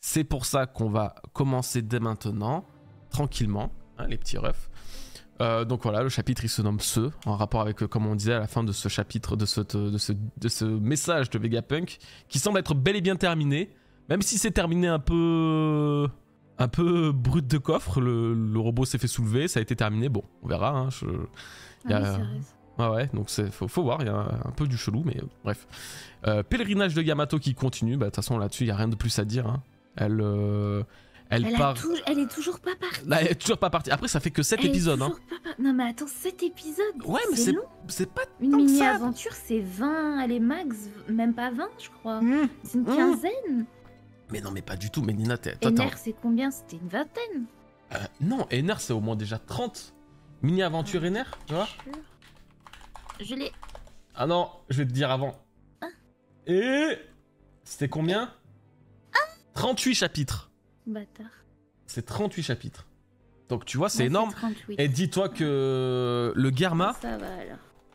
C'est pour ça qu'on va commencer dès maintenant, tranquillement, hein, les petits refs. Donc voilà, le chapitre il se nomme Ce, en rapport avec, comme on disait à la fin de ce chapitre, de ce message de Vegapunk, qui semble être bel et bien terminé, même si c'est terminé un peu brut de coffre. Le robot s'est fait soulever, ça a été terminé. Bon, on verra. Hein, ouais, donc faut voir, il y a un peu du chelou, mais bref. Pèlerinage de Yamato qui continue, bah de toute façon là-dessus il n'y a rien de plus à dire. Hein. Elle est toujours pas partie. Là, elle est toujours pas partie. Après, ça fait que 7 épisodes. Hein. Non, mais attends, 7 épisodes. Ouais, mais c'est pas une tant que ça. mini-aventure, c'est 20, elle est max, même pas 20, je crois. C'est une quinzaine. Mais non, mais pas du tout. Mais Nina, Ener, c'est combien? C'était une vingtaine. Non, Ener, c'est au moins déjà 30. Mini-aventure Ener, tu vois. Je l'ai. Ah non, je vais te dire avant. Et c'était combien 38 chapitres. Bâtard. C'est 38 chapitres. Donc tu vois, c'est énorme. 38. Et dis-toi que le Garma, ça va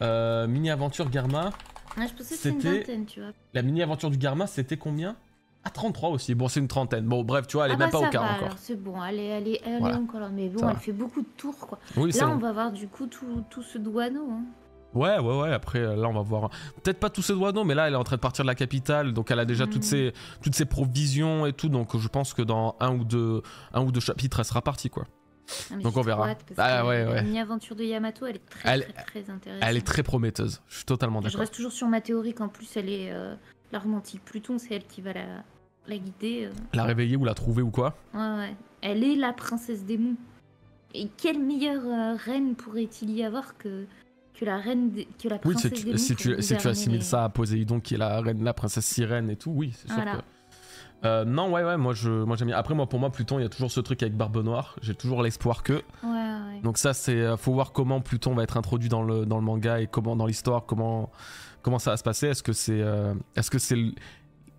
alors. mini-aventure Garma, je pensais que c'était une vingtaine, tu vois. La mini-aventure du Garma, c'était combien? Ah, 33 aussi. Bon, c'est une trentaine. Bon, bref, tu vois, elle est même pas au quart encore. C'est bon, elle est voilà. encore là. Mais bon, elle fait beaucoup de tours, quoi. Oui, là, on va voir du coup tout ce douaneau. Hein. Ouais. Après, là, on va voir. Peut-être pas tous ces douaneaux, mais là, elle est en train de partir de la capitale. Donc, elle a déjà toutes ses provisions et tout. Donc, je pense que dans un ou deux chapitres, elle sera partie, quoi. Donc, on verra. La mini-aventure de Yamato, elle est très intéressante. Elle est très prometteuse. Je suis totalement d'accord. Je reste toujours sur ma théorie qu'en plus, elle est l'argentique Pluton. C'est elle qui va la guider. La réveiller ou la trouver ou quoi? Ouais. Elle est la princesse démon. Et quelle meilleure reine pourrait-il y avoir que la princesse démon? Si tu assimiles ça à Poséidon qui est la reine, la princesse sirène et tout, oui, c'est sûr que... non, ouais, moi j'aime bien. Après, pour moi, Pluton, il y a toujours ce truc avec Barbe Noire. J'ai toujours l'espoir que... Ouais. Donc ça, faut voir comment Pluton va être introduit dans le manga et comment, dans l'histoire, comment ça va se passer. Est-ce que c'est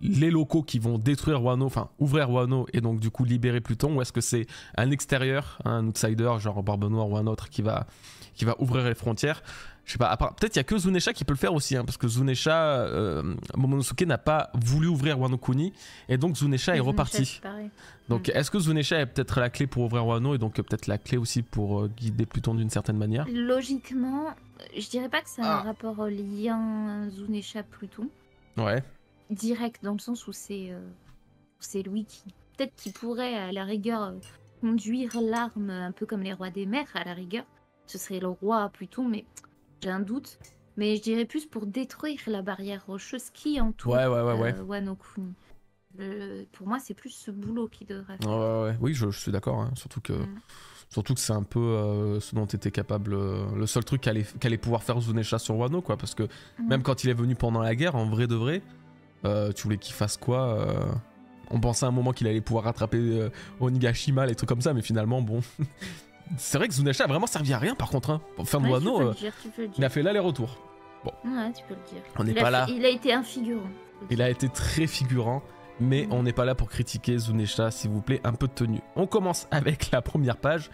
les locaux qui vont détruire Wano, enfin ouvrir Wano et donc du coup libérer Pluton, ou est-ce que c'est un extérieur, un outsider, genre Barbe Noire ou un autre qui va ouvrir les frontières? Je sais pas, peut-être il y a que Zunesha qui peut le faire aussi, hein, parce que Zunesha, Momonosuke n'a pas voulu ouvrir Wano Kuni, et donc Zunesha est reparti. Donc est-ce que Zunesha est peut-être la clé pour ouvrir Wano, et donc peut-être la clé aussi pour guider Pluton d'une certaine manière? Logiquement, je dirais pas que c'est un rapport lien Zunesha-Pluton. Ouais. Direct, dans le sens où c'est lui qui pourrait à la rigueur conduire l'arme un peu comme les rois des mers, à la rigueur. Ce serait le roi Pluton, mais j'ai un doute. Mais je dirais plus pour détruire la barrière rocheuse qui entoure Wano Kuni. Pour moi, c'est plus ce boulot qui devrait faire. Ouais. Oui, je suis d'accord, hein. Surtout que c'est un peu ce dont était capable, le seul truc qu'allait pouvoir faire Zunesha sur Wano, quoi. Parce que même quand il est venu pendant la guerre, en vrai de vrai, tu voulais qu'il fasse quoi? On pensait à un moment qu'il allait pouvoir rattraper Onigashima, les trucs comme ça, mais finalement, bon... C'est vrai que Zunesha a vraiment servi à rien, par contre. Hein. Pour faire de Wano, il a fait l'aller-retour. Bon. Ouais, tu peux le dire. On n'est pas là. Il a été un figurant. Il a été très figurant, mais on n'est pas là pour critiquer Zunesha, s'il vous plaît, un peu de tenue. On commence avec la première page.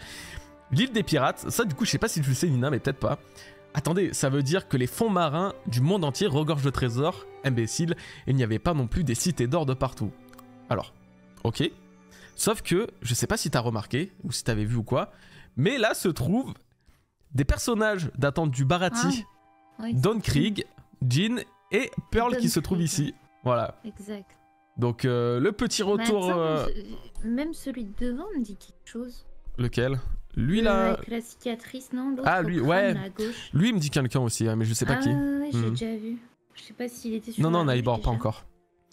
L'île des pirates. Ça, du coup, je sais pas si tu le sais, Nina, mais peut-être pas. Attendez, ça veut dire que les fonds marins du monde entier regorgent de trésors. Imbécile. Et il n'y avait pas non plus des cités d'or de partout. Alors, ok. Sauf que, je sais pas si t'as remarqué, ou si t'avais vu ou quoi, mais là se trouvent des personnages datant du Bharati, Don Krieg, Jin et Pearl qui se trouvent ici. Voilà. Exact. Donc le petit retour... Même celui de devant me dit quelque chose. Lequel? Lui là... Avec la cicatrice, non? Ah lui, ouais. À gauche. Lui il me dit quelqu'un aussi, hein, mais je sais pas qui. Ouais, j'ai déjà vu. Je sais pas s'il était sur Non, Naibor, pas encore.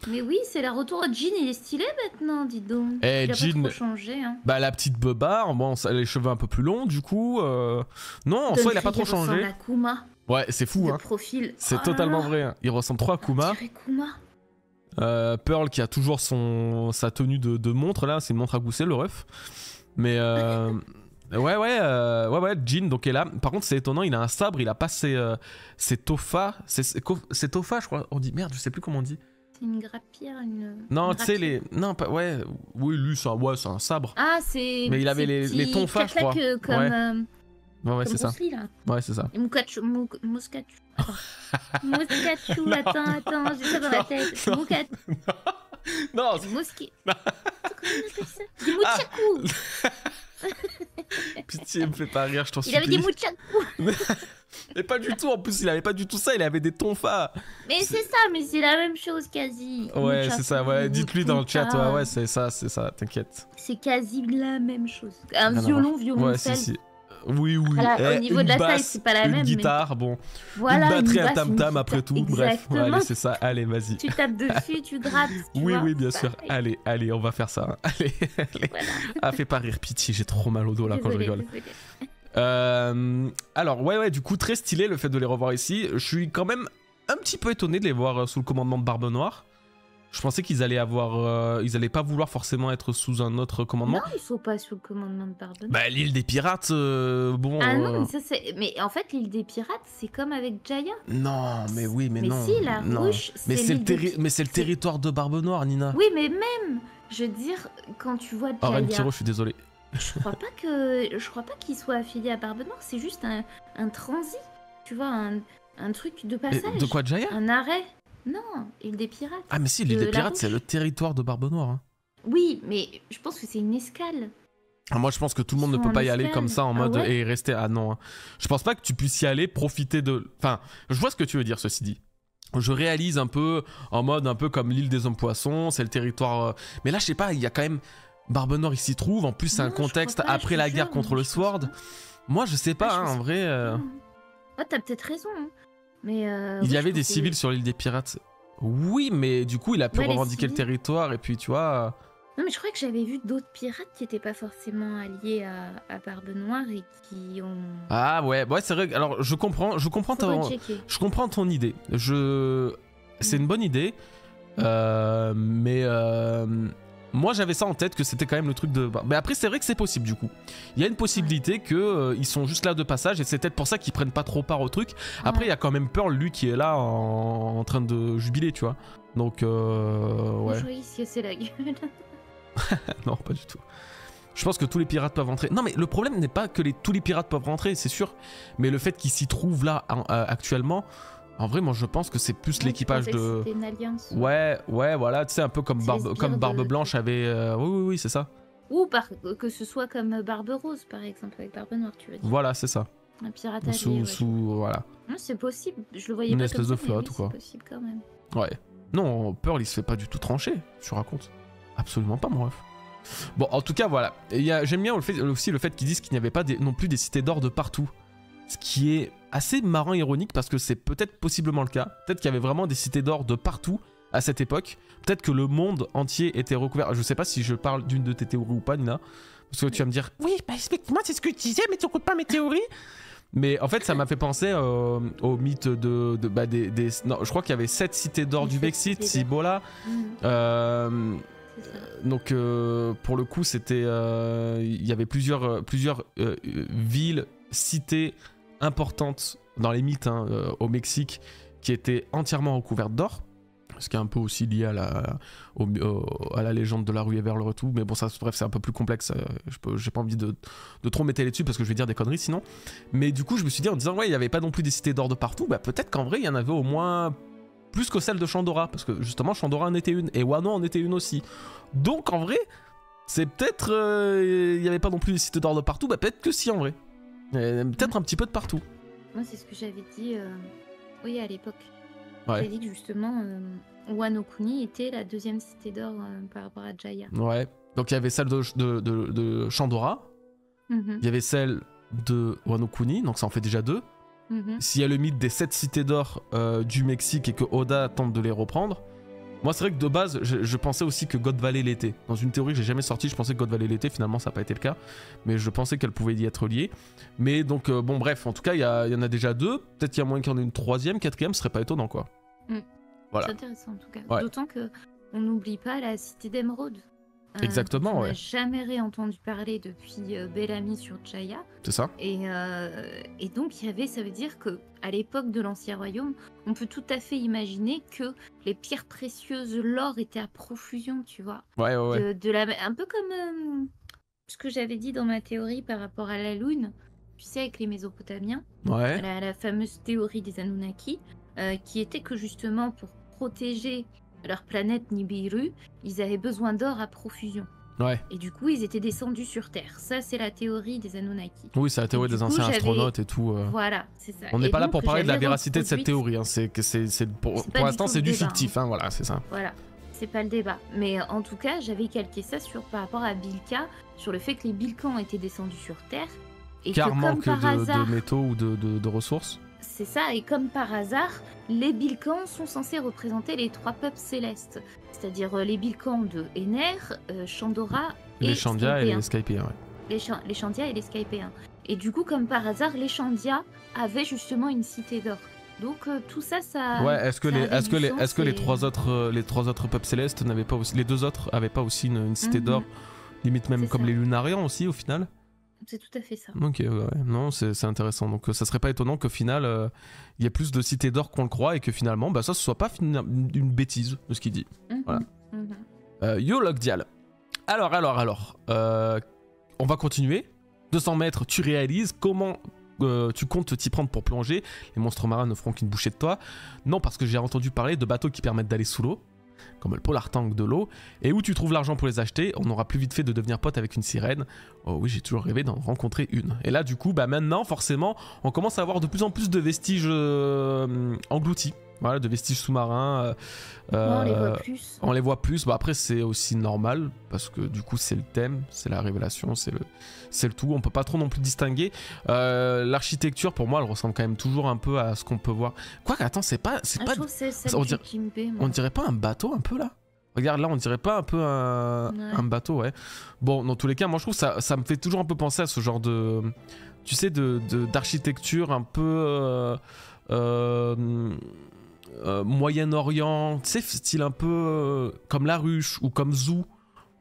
Mais oui, c'est la retour à Jin, il est stylé maintenant, dis donc. Et il a Jin, pas trop changé, hein. Bah la petite beubare, bon, les cheveux un peu plus longs du coup. Non, en soi il a pas trop changé. À Kuma. Ouais, c'est fou, hein. Profil. C'est totalement vrai. Hein. Il ressemble trop à Kuma. Pearl qui a toujours sa tenue de montre là, c'est une montre à gousset le ref. Mais ouais, Jin donc est là. Par contre c'est étonnant, il a un sabre, il a pas ses tofa, c'est tofa je crois. On dit merde, je sais plus comment on dit. C'est une grappière, Non, tu sais les non pas ouais, oui lui c'est un sabre. Ah, c'est mais il avait les tonfas je crois. Comme ouais, c'est ça. Là. Ouais, c'est ça. Et Mouskachu. Attends, j'ai ça dans la tête. Mouskachu. Non, Mouski. Muchaku. Pitié, me fait pas rire, je t'en Il avait dit supplie. Muchaku. Mais pas du tout, en plus, il avait pas du tout ça, il avait des tonfas. Mais c'est ça, mais c'est la même chose quasi. Ouais, Muchaku, c'est ça, ouais. Dites-lui dans le chat, Tonka. ouais, c'est ça, t'inquiète. C'est quasi la même chose. Un Rien à violon, voir. violoncelle. Ouais, si. Oui, oui. Voilà, au niveau de la taille, basse, c'est pas la une même. guitare, bon. Voilà, une batterie, un basse, une tam-tam guitare. après tout. Bref, Exactement. ouais, allez, c'est ça. Allez, vas-y. Tu tapes dessus, tu grattes. Tu Oui, vois, oui, bien c'est sûr. pareil. Allez, on va faire ça. Hein. Allez. Voilà. Ah, fais pas rire, pitié, j'ai trop mal au dos là quand je Désolée, rigole. désolée. Alors, ouais, du coup, très stylé le fait de les revoir ici. Je suis quand même un petit peu étonné de les voir sous le commandement de Barbe Noire. Je pensais qu'ils allaient avoir. Ils allaient pas vouloir forcément être sous un autre commandement. Non, ils sont pas sous le commandement de Barbe Noire. Bah, l'île des pirates, bon. Ah non, mais ça c'est. Mais en fait, l'île des pirates, c'est comme avec Jaya. Non, mais oui, mais non. si, la non. ruche, Mais c'est l'île des mais c'est le territoire de Barbe Noire, Nina. Oui, mais même, je veux dire, quand tu vois Oh, Ren Jaya, Kiro, je suis désolé. je crois pas qu'il soit affilié à Barbe Noire. C'est juste un transit, tu vois, un truc de Et passage. de quoi, Jaya? Un arrêt. Non, île des pirates. Ah, mais si, l'île de des la pirates, c'est Roche. le territoire de Barbe Noire. Hein. Oui, mais je pense que c'est une escale. Ah, moi, je pense que tout le Ils monde ne sont peut en pas y aller escale. comme ça en Ah mode ouais et rester. Ah non. Hein. Je pense pas que tu puisses y aller, profiter de. Enfin, je vois ce que tu veux dire, ceci dit. Je réalise un peu en mode un peu comme l'île des hommes poissons, c'est le territoire. Mais là, je sais pas, il y a quand même. Barbe Noire, il s'y trouve. En plus, c'est Non, un je crois contexte pas, je après te la guerre jure, contre moi, le je pense Sword. pas. Moi, je sais pas, Ah, je hein, en pense vrai. Ah, t'as peut-être raison. Hein. Mais Il y oui, avait je des pensais- civils sur l'île des pirates. Oui, mais du coup, il a pu Ouais, les revendiquer le civils. territoire et puis, tu vois. Non, mais je crois que j'avais vu d'autres pirates qui n'étaient pas forcément alliés à Barbe Noire et qui ont. Ah ouais, c'est vrai. Alors, je comprends Faut ton. rechecker. Je comprends ton idée. C'est une bonne idée. Mais moi j'avais ça en tête que c'était quand même le truc de. Mais après c'est vrai que c'est possible du coup. Il y a une possibilité que ils sont juste là de passage et c'est peut-être pour ça qu'ils prennent pas trop part au truc. Après il y a quand même Pearl lui qui est là en train de jubiler tu vois. Donc ouais. Je croyais que c'est la gueule. Non pas du tout. Je pense que tous les pirates peuvent rentrer. Non mais le problème n'est pas que tous les pirates peuvent rentrer c'est sûr. Mais le fait qu'ils s'y trouvent là actuellement. En vrai, moi je pense que c'est plus l'équipage de. C'était une alliance. Ouais, voilà, tu sais, un peu comme C'est les Barbe, sbires Barbe de- Blanche avait. Oui, c'est ça. Ou que ce soit comme Barbe Rose, par exemple, avec Barbe Noire, tu veux dire. Voilà, c'est ça. Un pirate Sous, allié, ouais. voilà. Non, c'est possible. Je le voyais Une pas espèce comme de ça, mais flotte oui, ou quoi. C'est possible quand même. Ouais. Non, Pearl, il se fait pas du tout trancher, je te raconte. Absolument pas, mon ref. Bon, en tout cas, voilà. J'aime bien aussi le fait qu'ils disent qu'il n'y avait pas non plus des cités d'or de partout. Ce qui est assez marrant et ironique parce que c'est peut-être possiblement le cas. Peut-être qu'il y avait vraiment des cités d'or de partout à cette époque. Peut-être que le monde entier était recouvert. Je sais pas si je parle d'une de tes théories ou pas, Nina. Parce que tu vas me dire, oui, bah effectivement, c'est ce que tu disais, mais tu n'écoutes pas mes théories. Mais en fait, ça m'a fait penser au mythe non, je crois qu'il y avait 7 cités d'or Les du 7 Vexit, cités d'or. Cibola. C'est ça. Donc pour le coup, c'était, il y avait plusieurs villes, cités importantes dans les mythes hein, au Mexique qui étaient entièrement recouvertes d'or. Ce qui est un peu aussi lié à la légende de la rue vers le retour. Mais bon, ça, bref, c'est un peu plus complexe. J'ai pas envie de trop m'étaler dessus parce que je vais dire des conneries sinon. Mais du coup, je me suis dit en disant, ouais, il n'y avait pas non plus des cités d'or de partout. Bah, peut-être qu'en vrai, il y en avait au moins plus que celle de Chandora. Parce que justement, Chandora en était une. Et Wano en était une aussi. Donc, en vrai, c'est peut-être. Il n'y avait pas non plus des cités d'or de partout. Bah, peut-être que si, en vrai. Peut-être un petit peu de partout. Moi, c'est ce que j'avais dit oui, à l'époque. Ouais. J'avais dit que justement, Wano Kuni était la deuxième cité d'or par rapport à Jaya. Ouais. Donc, il y avait celle de Chandora. Mhm, Il y avait celle de Wano Kuni, donc ça en fait déjà 2. mhm. S'il y a le mythe des 7 cités d'or du Mexique et que Oda tente de les reprendre, moi c'est vrai que de base je pensais aussi que God Valley l'était. Dans une théorie que j'ai jamais sortie, je pensais que God Valley l'était, finalement ça n'a pas été le cas, mais je pensais qu'elle pouvait y être liée. Mais donc bon bref, en tout cas il y en a déjà 2, peut-être qu'il y a moyen qu'il y en ait une 3ème, 4ème, ce serait pas étonnant quoi. Voilà. C'est intéressant en tout cas. Ouais. D'autant que on n'oublie pas la cité d'Emeraude. Exactement, dont on ouais. n'a jamais réentendu parler depuis Bellamy sur Jaya. C'est ça. Et donc, il y avait, ça veut dire que à l'époque de l'Ancien Royaume, on peut tout à fait imaginer que les pierres précieuses, l'or était à profusion, tu vois. Ouais. Un peu comme ce que j'avais dit dans ma théorie par rapport à la Lune, tu sais, avec les Mésopotamiens, Ouais. la fameuse théorie des Anunnaki, qui était que justement pour protéger leur planète Nibiru, ils avaient besoin d'or à profusion. Ouais. Et du coup, ils étaient descendus sur Terre. Ça, c'est la théorie des Anunnaki. Oui, c'est la théorie Et du des coup, anciens j'avais- astronautes et tout. Voilà, c'est ça. On n'est Et pas là donc, pour parler de la j'avais véracité de cette reproduit- théorie. Hein. Pour pas du l'instant, tout c'est le du débat, fictif. Hein, voilà, c'est ça. Voilà, c'est pas le débat. Mais en tout cas, j'avais calqué ça par rapport à Bilka, sur le fait que les Bilkans étaient descendus sur Terre. Et Car que comme manque par hasard, de métaux ou de ressources. c'est ça, et comme par hasard, les Bilkans sont censés représenter les 3 peuples célestes. C'est-à-dire les Bilkans de Ener, Chandora et Les Chandia et Skypéens. les Skypéens, ouais. Les Chandia et les Skypéens. Et du coup, comme par hasard, les Chandia avaient justement une cité d'or. Donc tout ça, ça. Ouais, est-ce que, ça avait du les sens et- trois autres peuples célestes n'avaient pas aussi, les 2 autres avaient pas aussi une cité d'or, limite même C'est comme ça. les Lunariens aussi au final. C'est tout à fait ça. Ok, ouais, non, c'est intéressant. Donc ça serait pas étonnant qu'au final il y ait plus de cités d'or qu'on le croit et que finalement ça ce soit pas une bêtise de ce qu'il dit. Voilà. Yo Logdial. Alors, on va continuer. 200 mètres, tu réalises comment tu comptes t'y prendre pour plonger. Les monstres marins ne feront qu'une bouchée de toi. Non, parce que j'ai entendu parler de bateaux qui permettent d'aller sous l'eau, comme le Polar Tank de l'eau. Et où tu trouves l'argent pour les acheter, on aura plus vite fait de devenir pote avec une sirène. Oh oui, j'ai toujours rêvé d'en rencontrer une. Et là, du coup, maintenant, forcément, on commence à avoir de plus en plus de vestiges engloutis. Voilà, de vestiges sous-marins. On les voit plus. On les voit plus. Bah, après, c'est aussi normal parce que du coup, c'est le thème, c'est la révélation, c'est le tout. On peut pas trop non plus distinguer. L'architecture, pour moi, elle ressemble quand même toujours un peu à ce qu'on peut voir. Quoique, attends, c'est pas. Je trouve que c'est celle on du dirait- Jimbei, moi. On dirait pas un bateau un peu là? Regarde là, on dirait pas un peu un bateau, ouais. Bon, dans tous les cas, moi je trouve ça me fait toujours un peu penser à ce genre de, tu sais, d'architecture un peu Moyen-Orient, tu sais, style un peu comme La Ruche ou comme Zou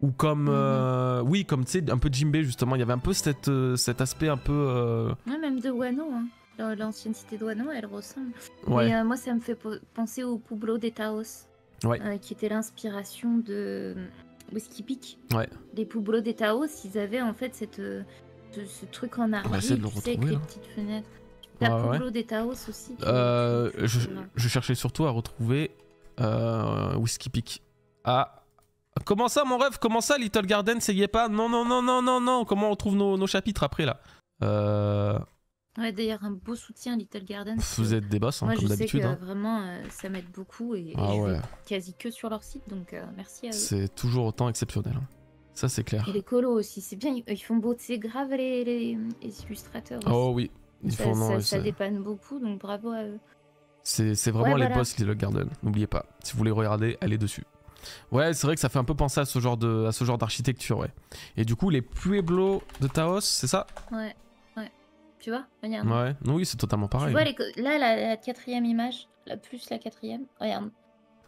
ou comme oui, comme tu sais, un peu Jimbei justement. Il y avait un peu cet aspect un peu Ouais, même de Wano, hein. L'ancienne cité de Wano, elle ressemble. ouais. Mais moi, ça me fait penser au Pueblo de Taos, Ouais. qui était l'inspiration de Whiskey Peak. Ouais. Les Pueblos de Taos, ils avaient en fait ce truc en va argile, essayer de le tu sais, avec retrouver, les là. petites fenêtres. T'as Ouais, Pueblo de Taos aussi. Je cherchais surtout à retrouver Whiskey Peak. Ah. Comment ça, mon rêve? Comment ça, Little Garden, ça y est pas? Non, non, non, non, non, non. Comment on trouve nos chapitres après, là? Ouais, d'ailleurs, un beau soutien, Little Garden. Vous êtes des boss, hein, Moi, comme je sais d'habitude. que Hein. vraiment, ça m'aide beaucoup et Ah je ouais. vais quasi que sur leur site, donc merci à eux. C'est toujours autant exceptionnel. Hein. Ça, c'est clair. Et les colos aussi, c'est bien, ils font beau, c'est grave les illustrateurs aussi. Oh oui. Il faut, non, ça dépanne beaucoup, donc bravo à eux. c'est vraiment Ouais, les voilà. boss Little Garden. N'oubliez pas. Si vous voulez regarder, allez dessus. Ouais, c'est vrai que ça fait un peu penser à ce genre d'architecture, ouais. Et du coup, les Pueblos de Taos, c'est ça? Ouais. Tu vois, regarde. Ouais. Oui, c'est totalement Tu pareil. vois, là, la 4e image, plus la 4e, regarde.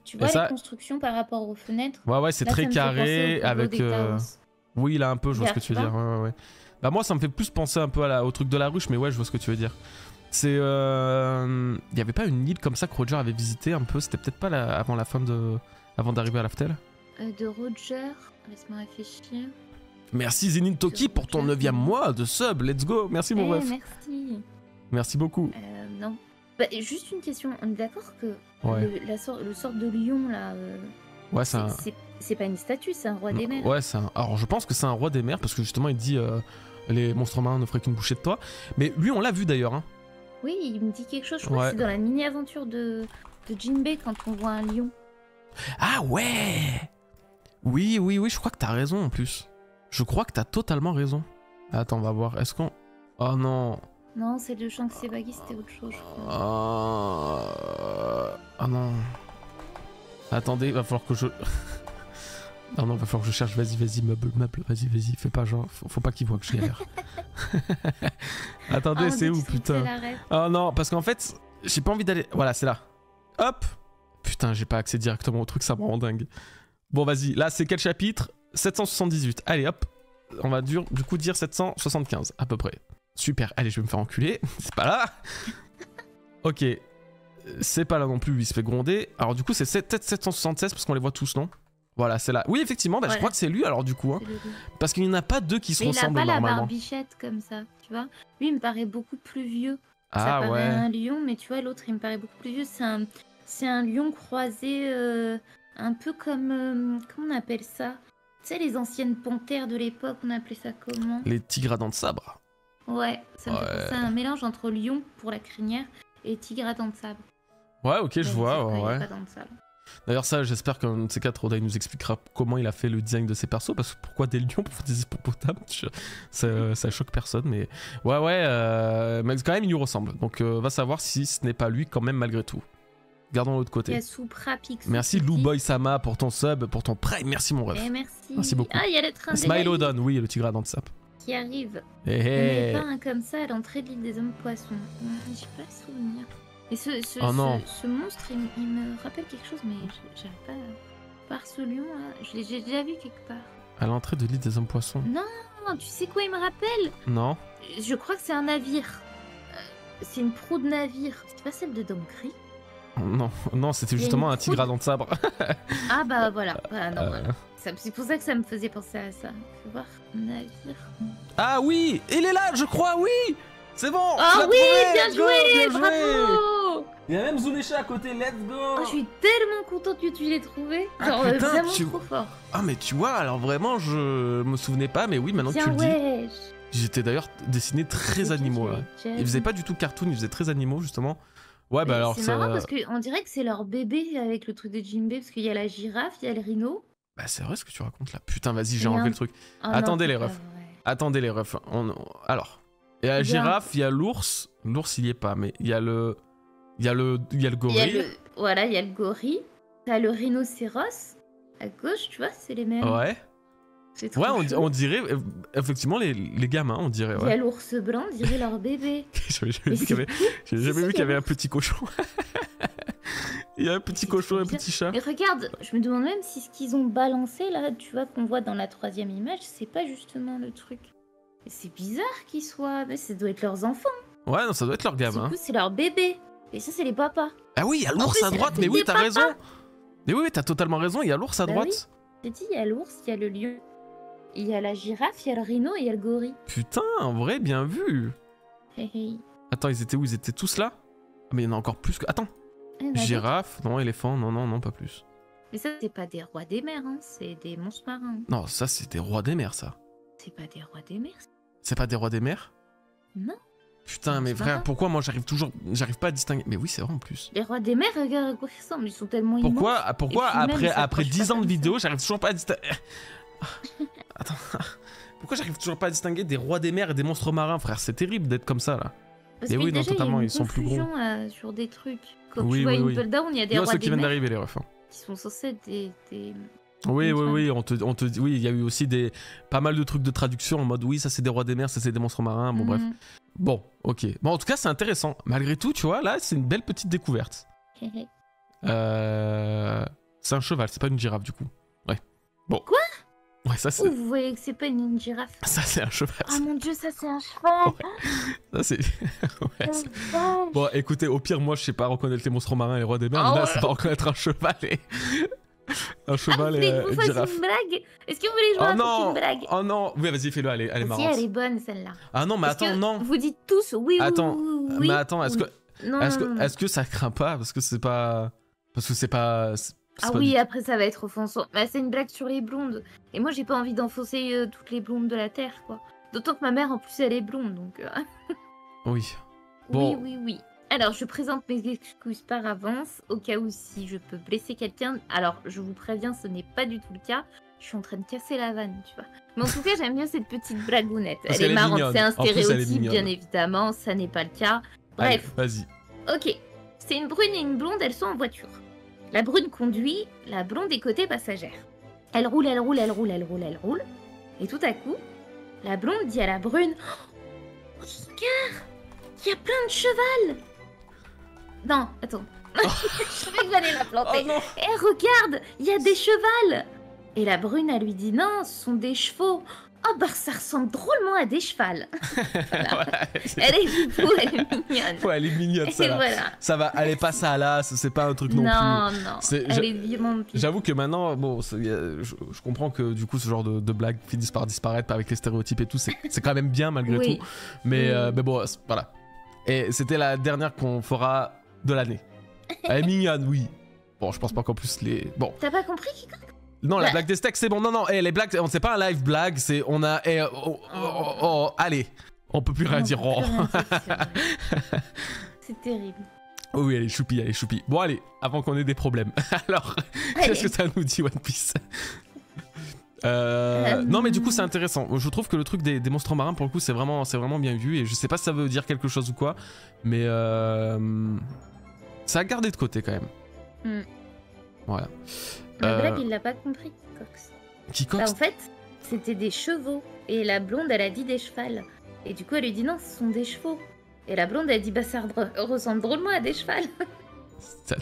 Tu vois ça- les constructions par rapport aux fenêtres. Ouais, c'est Là, très ça me fait penser carré au Pueblo avec. des Taos. Oui, là un peu, je vois ce que tu veux Regarde, dire. Ouais. Bah moi, ça me fait plus penser un peu au truc de la ruche, mais ouais, je vois ce que tu veux dire. C'est, il y avait pas une île comme ça que Roger avait visité un peu. C'était peut-être pas avant d'arriver à l'Aftel. De Roger, laisse-moi réfléchir. Merci Zénine Toki pour ton 9e mois de sub. Let's go. Merci mon ref. Merci. Merci beaucoup. Non. Bah, juste une question, on est d'accord que Ouais. le sort de lion là, Ouais, c'est un. c'est pas une statue, c'est un roi des mers. Ouais, c'est un. Alors, je pense que c'est un roi des mers parce que justement, il dit les monstres marins ne feraient qu'une bouchée de toi. Mais lui, on l'a vu d'ailleurs. Hein. Oui, il me dit quelque chose. Je crois Ouais. que c'est dans la mini-aventure de Jinbei quand on voit un lion. Ah ouais. Oui, je crois que t'as raison en plus. Je crois que t'as totalement raison. Attends, on va voir. Est-ce qu'on. Oh non. Non, c'est de Shanks et Baggy, c'était autre chose. Je crois. Ah non. Attendez, va falloir que je. Non, va falloir que je cherche. Vas-y, meuble. Vas-y, fais pas genre. Faut pas qu'il voit que je galère. Attendez, Oh, c'est dès où, que putain? c'est la ref. Oh non, parce qu'en fait, j'ai pas envie d'aller. Voilà, c'est là. Hop. Putain, j'ai pas accès directement au truc, ça me rend dingue. Bon, vas-y, là, c'est quel chapitre? 778. Allez, hop. On va du coup dire 775, à peu près. Super, allez, je vais me faire enculer. C'est pas là. Ok. C'est pas là non plus, il se fait gronder. Alors, du coup, c'est peut-être 776 parce qu'on les voit tous, non? Voilà, c'est là. Oui, effectivement, bah, je Voilà. crois que c'est lui alors, du coup. Hein, C'est le lion. parce qu'il n'y en a pas deux qui se Mais il a ressemblent pas la normalement. barbichette comme ça, tu vois. Lui, il me paraît beaucoup plus vieux. Ça Ah paraît ouais. un lion, mais tu vois, l'autre, il me paraît beaucoup plus vieux. C'est un lion croisé, un peu comme... comment on appelle ça? Tu sais, les anciennes panthères de l'époque, on appelait ça comment? Les tigres à dents de sabre. Ouais, ça me fait Ouais. penser à un mélange entre lion pour la crinière et tigre à dents de sable. Ouais, ok, je Mais vois, c'est vrai, ouais, il y a ouais. pas dents de sable. D'ailleurs, ça, j'espère qu'un de ces quatre, Oda, il nous expliquera comment il a fait le design de ses persos, parce que pourquoi des lions pour des hippopotames, ça choque personne, mais ouais, mais quand même, il lui ressemble. Donc, va savoir si ce n'est pas lui quand même, malgré tout. Gardons l'autre côté. Yasupra Pixou. Merci Lou Boy Sama pour ton sub, pour ton prime, merci mon ref. Eh, merci. Merci beaucoup. Ah, il y a le train de Smilodon, oui, le tigre à dents de sabre. qui arrive. Hé On hé. avait pas un comme ça à l'entrée de l'île des hommes poissons. J'ai pas le souvenir. Et Oh non. ce monstre, il me rappelle quelque chose, mais j'arrive pas à voir ce lion là. J'ai déjà vu quelque part. À l'entrée de l'île des hommes poissons. Non, tu sais quoi il me rappelle? Non. Je crois que c'est un navire. C'est une proue de navire. C'est pas celle de Domkri? Non, c'était Il y a justement une un tigre à dents de sabre. Ah bah voilà. Bah, non, Euh. voilà. C'est pour ça que ça me faisait penser à ça. Fais voir. Navire. Ah oui, il est là, je crois, oui. C'est bon. tu Ah l'as oui, trouvé, bien let's go, joué, bien bravo. Il y a même Zunesha à côté, let's go. Oh, je suis tellement contente que tu l'aies trouvé. Ah, Genre putain, vraiment tu- trop fort. Ah mais tu vois, alors vraiment, je me souvenais pas, mais oui, maintenant que tu Bien le dis, ouais. j'étais d'ailleurs dessiné très animaux là. Il faisait pas du tout cartoon, il faisait très animaux justement. Ouais, bah alors c'est ça. marrant parce qu'on dirait que c'est leur bébé avec le truc de Jinbei parce qu'il y a la girafe, il y a le rhino. Bah c'est vrai ce que tu racontes là. Putain, vas-y, j'ai Et enlevé un- le truc. Oh, non, Attendez, c'est les pas refs. vrai. Attendez les refs. Alors, il y a la Bien. girafe, il y a l'ours. L'ours, il y est pas, mais il y a le gorille. Il y a le... Voilà, il y a le gorille. T'as le rhinocéros. À gauche, tu vois, c'est les mêmes. Ouais. C'est trop Ouais, chou. on dirait effectivement les gamins, on dirait. Il y a Ouais. l'ours blanc, on dirait leur bébé. J'avais jamais Mais vu qu'il y c'est avait, j'avais jamais Si, vu qu'il y avait un l'ours. petit cochon. Il y a un petit C'est cochon, trop un bien. petit chat. Mais regarde, je me demande même si ce qu'ils ont balancé là, tu vois, qu'on voit dans la 3e image, c'est pas justement le truc. Et c'est bizarre qu'ils soient. Mais ça doit être leurs enfants. Ouais, non, ça doit être leur Du gamin. coup, c'est leur bébé. Et ça, c'est les papas. Ah oui, il y a En l'ours plus, à c'est droite, la mais tête oui, des t'as papas. raison. Mais oui, t'as totalement raison, il y a l'ours à Bah droite. J'ai dit, il y a l'ours, il y a le lion, il y a la girafe, il y a le rhino et il y a le gorille. Putain, en vrai, bien vu. Hey, hey. Attends, ils étaient où? Ils étaient tous là? Ah, mais il y en a encore plus que. Attends, Ah, il y en a d'autres. girafe, non, éléphant, non, pas plus. Mais ça, c'est pas des rois des mers, hein, c'est des monstres marins. Non, ça, c'est des rois des mers, ça. C'est pas des rois des mers. C'est pas des rois des mers? Non. Putain, mais C'est frère, marrant. pourquoi moi j'arrive pas à distinguer? Mais oui, c'est vrai en plus. Les rois des mers, regarde à quoi ils ressemblent, ils sont tellement immenses. Pourquoi Et puis même, après, ils après s'approchent 10 pas ans de comme vidéo, j'arrive toujours pas à distinguer. Attends. Pourquoi j'arrive toujours pas à distinguer des rois des mers et des monstres marins, frère? C'est terrible d'être comme ça là. Parce Mais que oui, non, déjà, totalement, il y a une ils sont plus gros. confusion, sur des trucs. Quand Oui, tu vois oui, oui. Impel Down, il y a des Yo, rois ceux des qui viennent mers d'arriver, les refs. qui sont censés être des... Oui, Comme oui, ça. oui, on te dit, oui, il y a eu aussi pas mal de trucs de traduction en mode oui, ça c'est des rois des mers, ça c'est des monstres marins, bon bref. Mhm. Bon, ok. Bon, en tout cas, c'est intéressant. Malgré tout, tu vois, là, c'est une belle petite découverte. Hé, hé. C'est un cheval, c'est pas une girafe du coup. Ouais. Bon. Quoi? Ouais, ça Oh, c'est. vous voyez que c'est pas une girafe. Ça c'est un cheval. Ah mon dieu, ça c'est un cheval. Ça c'est. Ouais, Oh, c'est- vache. Bon, écoutez, au pire, moi je sais pas reconnaître les monstres marins et les rois des mers, Ah mais là, ouais. c'est pas reconnaître un cheval et. Un Ah, vous cheval voulez que et je vous une fasse girafe. une blague? Est-ce que vous voulez jouer à Oh une non! blague? Oh non! Oui, vas-y, fais-le, elle est Si, marrante. elle est bonne celle-là. Ah non, mais Parce attends, que non! Vous dites tous oui, Attends, oui, oui. mais attends, est-ce oui. que. Non, Est-ce non, non, que, non. est-ce que ça craint pas? Parce que c'est pas. Parce que c'est pas. c'est Ah pas oui, du- après ça va être offensant. Bah, c'est une blague sur les blondes. Et moi, j'ai pas envie d'enfoncer toutes les blondes de la Terre, quoi. D'autant que ma mère, en plus, elle est blonde, donc... Oui. Bon. Oui, oui, oui. Alors, je présente mes excuses par avance, au cas où si je peux blesser quelqu'un. Alors, je vous préviens, ce n'est pas du tout le cas. Je suis en train de casser la vanne, tu vois. Mais en tout cas, j'aime bien cette petite blagounette. Parce Elle est qu'elle est marrante, mignonne. c'est un En plus, elle est stéréotype, mignonne. bien évidemment. Ça n'est pas le cas. Allez, Bref, vas-y. ok. C'est une brune et une blonde, elles sont en voiture. La brune conduit, la blonde est côté passagère. Elle roule, elle roule, elle roule, elle roule, elle roule. Et tout à coup, la blonde dit à la brune: oh, regarde, il y a plein de cheval. Non, attends. Je savais que j'allais la planter. Oh non! Eh, regarde, il y a des chevals. Et la brune, elle lui dit: non, ce sont des chevaux. Oh, bah ça ressemble drôlement à des chevals. Voilà. Ouais, Elle est fou, elle est mignonne. ouais, elle est mignonne, Et ça là. voilà. Ça va, elle est pas ça là, c'est pas un truc non, plus. Non, non, C'est- elle est vraiment pire. J'avoue que maintenant, bon, je comprends que du coup, ce genre de blagues finissent par disparaître avec les stéréotypes et tout, c'est quand même bien malgré Oui. tout. Mais, Oui. mais bon, voilà. Et c'était la dernière qu'on fera de l'année. Elle est mignonne, oui. Bon, je pense pas qu'en plus les. Bon, T'as pas compris, Kiko? Non, la Bah. blague des steaks, c'est bon. Non, les blagues, c'est pas un live blague, c'est on a. Allez, on peut plus rien dire. On peut plus rien dire, c'est vrai. C'est terrible. Oh oui, elle est choupie. Bon, allez, avant qu'on ait des problèmes. Alors, qu'est-ce que ça nous dit, One Piece? Non, mais du coup, c'est intéressant. Je trouve que le truc des monstres marins, pour le coup, c'est vraiment bien vu. Et je sais pas si ça veut dire quelque chose ou quoi, mais ça a gardé de côté quand même. Voilà. La blague, il l'a pas compris, Cox. Qui Cox? Bah, en fait, c'était des chevaux. Et la blonde, elle a dit des chevals. Et du coup, elle lui dit non, ce sont des chevaux. Et la blonde, elle dit bah ça ressemble drôlement à des chevals.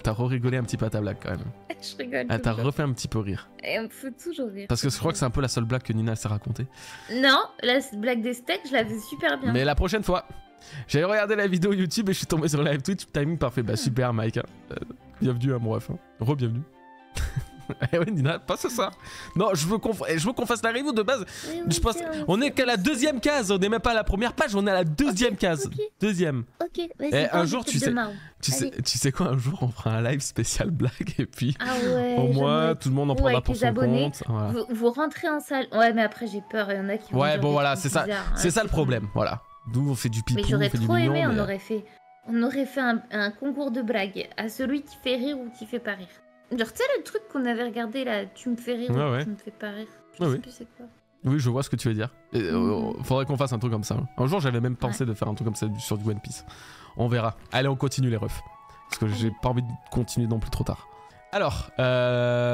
T'as rigolé un petit peu à ta blague quand même. Je rigole. Ah, t'as refait un petit peu rire. Et on me fait toujours rire. Parce que je crois que c'est un peu la seule blague que Nina s'est racontée. Non, la blague des steaks, je la fais super bien. Mais la prochaine fois, j'avais regardé la vidéo YouTube et je suis tombé sur le live Twitch. Timing parfait. Bah super, Mike. Hein. Bienvenue à mon ref. Hein. Re-bienvenue. Eh ouais, Nina, passe ça. Non, je veux qu'on fasse la review de base. Oui, Je pense, on est qu'à la deuxième case. On n'est même pas à la première page. On est à la deuxième case. ok. Deuxième. Ok, vas-y. Eh, un jour, tu Allez. sais quoi, un jour on fera un live spécial blague et puis Ah ouais. au moins j'aimerais tout le monde en trop prendra avec pour les son abonnés. compte. Voilà. Vous rentrez en salle. Ouais, mais après j'ai peur. Il y en a qui vont Ouais, dire bon des voilà, trucs c'est ça. bizarres, hein, C'est ça le con. problème. Voilà. D'où on fait du pipou, Mais on j'aurais fait du trop mignon. aimé, Mais... on aurait fait un concours de blagues à celui qui fait rire ou qui fait pas rire. Genre, tu sais, le truc qu'on avait regardé là, tu me fais rire Ouais, ou ouais. tu me fais pas rire. Je Ouais, sais ouais. plus c'est quoi. Oui, je vois ce que tu veux dire. Et, faudrait qu'on fasse un truc comme ça. Un jour, j'avais même pensé de faire un truc comme ça sur du One Piece. On verra. Allez, on continue les refs. Parce que j'ai pas envie de continuer non plus trop tard. Alors,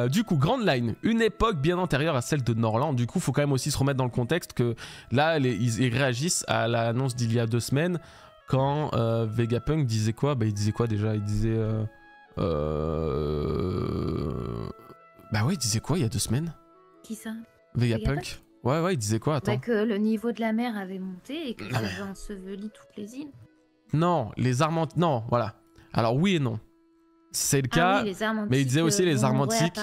du coup, Grand Line, une époque bien antérieure à celle de Norland. Du coup, faut quand même aussi se remettre dans le contexte que là, ils réagissent à l'annonce d'il y a 2 semaines quand Vegapunk disait quoi? Bah, il disait quoi déjà? Il disait... Bah ouais, il disait quoi il y a 2 semaines? Qui ça? Vegapunk? Ouais, il disait quoi? Attends. Bah, que le niveau de la mer avait monté et que Non, ça mais- avait enseveli toutes les îles. Non, les armes antiques... Non, voilà. Alors oui et non. C'est le cas, Ah oui, les armes antiques, mais il disait aussi les vont armes antiques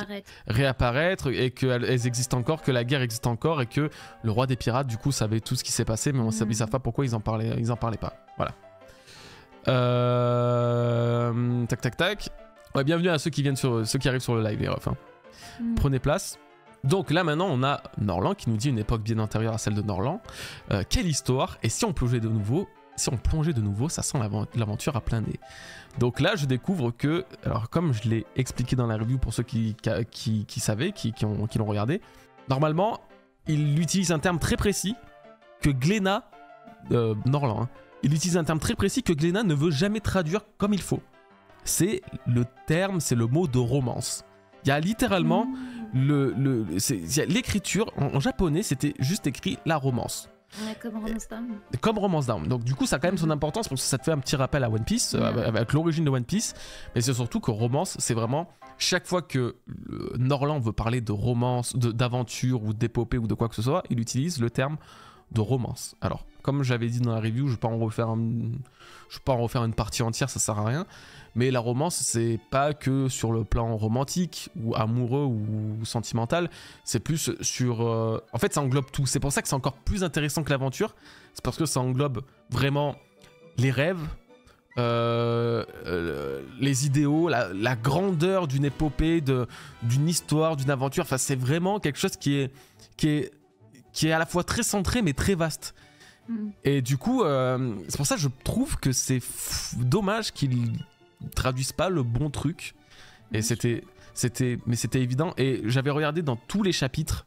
réapparaître et qu'elles existent encore, que la guerre existe encore et que le roi des pirates, du coup, savait tout ce qui s'est passé, mais ils savent pas pourquoi ils en parlaient pas. Voilà. Tac. Ouais, bienvenue à ceux qui arrivent sur le live, les refs. Hein. Prenez place. Donc là maintenant on a Norland qui nous dit une époque bien antérieure à celle de Norland. Quelle histoire! Et si on plongeait de nouveau, ça sent l'aventure à plein nez. Donc là je découvre que, alors comme je l'ai expliqué dans la review pour ceux qui savaient, qui l'ont regardé, normalement il utilise un terme très précis que Glénat, Norland, hein, il utilise un terme très précis que Glénat ne veut jamais traduire comme il faut. C'est le mot de romance. Il y a littéralement l'écriture en japonais, c'était juste écrit la romance. Ouais, comme Romance Down. Comme Romance Down. Donc du coup, ça a quand même son importance parce que ça te fait un petit rappel à One Piece, avec l'origine de One Piece. Mais c'est surtout que romance, c'est vraiment chaque fois que Norland veut parler de romance, d'aventure ou d'épopée ou de quoi que ce soit, il utilise le terme de romance. Alors, comme j'avais dit dans la review, je ne vais pas en refaire une partie entière, ça sert à rien. Mais la romance, c'est pas que sur le plan romantique ou amoureux ou sentimental, c'est plus sur... En fait, ça englobe tout. C'est pour ça que c'est encore plus intéressant que l'aventure. C'est parce que ça englobe vraiment les rêves, les idéaux, la grandeur d'une épopée, d'une histoire, d'une aventure. Enfin, c'est vraiment quelque chose qui est à la fois très centré mais très vaste. Et du coup, c'est pour ça que je trouve que c'est dommage qu'ils traduisent pas le bon truc. Et c'était évident. Et j'avais regardé dans tous les chapitres,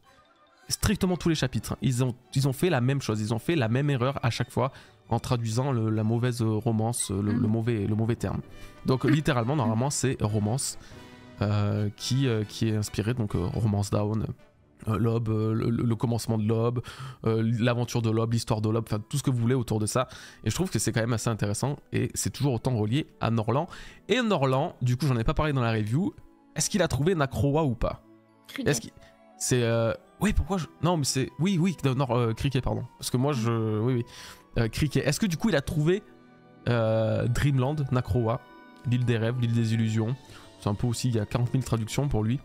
strictement tous les chapitres, ils ont fait la même chose, ils ont fait la même erreur à chaque fois en traduisant la mauvaise romance, le mauvais terme. Donc littéralement, normalement, c'est romance qui est inspiré, donc Romance Down. L'aube, le commencement de l'aube, l'aventure de l'aube, l'histoire de l'aube, enfin tout ce que vous voulez autour de ça. Et je trouve que c'est quand même assez intéressant et c'est toujours autant relié à Norland. Et Norland, du coup j'en ai pas parlé dans la review, est-ce qu'il a trouvé Nakroa ou pas? Est-ce qu'il... C'est... Oui, pourquoi je... Non mais c'est... Oui, Cricket, pardon. Parce que moi je... Oui. Cricket. Est-ce que du coup il a trouvé Dreamland, Nakroa, l'île des rêves, l'île des illusions? C'est un peu aussi, il y a 40 000 traductions pour lui.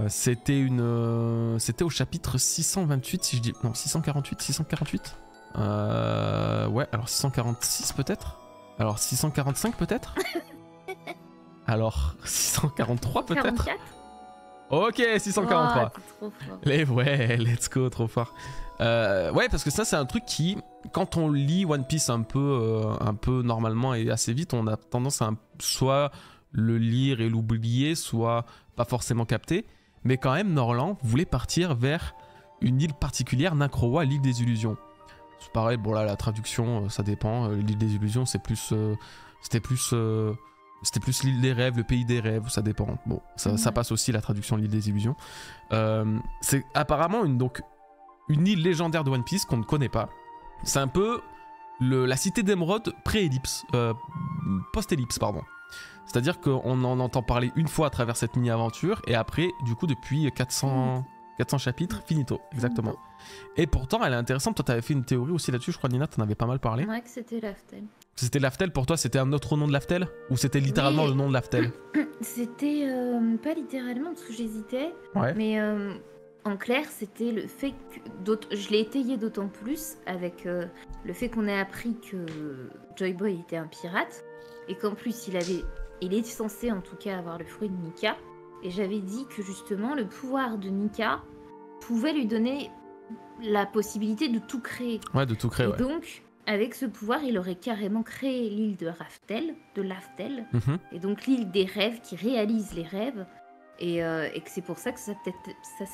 C'était au chapitre 628 si je dis... Non, 648 ouais, alors 646 peut-être. Alors 645 peut-être. Alors 643 peut-être. 44. Ok, 643. Oh, c'est trop fort. Ouais, let's go, trop fort. Ouais, parce que ça, c'est un truc qui, quand on lit One Piece un peu normalement et assez vite, on a tendance à soit le lire et l'oublier, soit pas forcément capter. Mais quand même, Norland voulait partir vers une île particulière, Nakroa, l'île des illusions. C'est pareil, bon là, la traduction, ça dépend. L'île des illusions, c'était plus l'île des rêves, le pays des rêves, ça dépend. Bon, ça passe aussi la traduction l'île des illusions. C'est apparemment une île légendaire de One Piece qu'on ne connaît pas. C'est un peu la cité d'émeraude pré-ellipse, post-ellipse, pardon. C'est-à-dire qu'on en entend parler une fois à travers cette mini-aventure, et après, du coup, depuis 400 chapitres, finito, exactement. Et pourtant, elle est intéressante. Toi, t'avais fait une théorie aussi là-dessus, je crois, Nina, t'en avais pas mal parlé. Ouais, que c'était Laftel. C'était Laftel pour toi, c'était un autre nom de Laftel? Ou c'était littéralement le nom de Laftel? C'était pas littéralement, parce que j'hésitais, Ouais. mais en clair, c'était le fait que... Je l'ai étayé d'autant plus avec le fait qu'on ait appris que Joy Boy était un pirate, et qu'en plus, il est censé en tout cas avoir le fruit de Nika, et j'avais dit que justement, le pouvoir de Nika pouvait lui donner la possibilité de tout créer. Ouais, de tout créer, ouais. Et donc, avec ce pouvoir, il aurait carrément créé l'île de Laftel, et donc l'île des rêves qui réalise les rêves, et que c'est pour ça que ça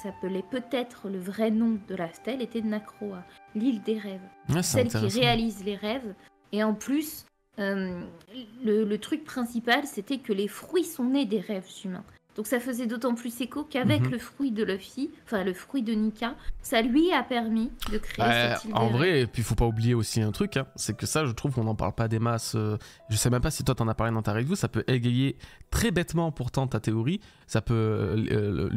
s'appelait peut-être le vrai nom de Laftel était Nakroa, l'île des rêves, Ouais, celle qui réalise les rêves. Et en plus, le truc principal, c'était que les fruits sont nés des rêves humains. Donc ça faisait d'autant plus écho qu'avec le fruit de Luffy, enfin le fruit de Nika, ça lui a permis de créer cette île. En vrai, et puis faut pas oublier aussi un truc, hein, c'est que ça, je trouve qu'on n'en parle pas des masses. Je sais même pas si toi t'en as parlé dans ta review, ça peut égayer très bêtement pourtant ta théorie, ça peut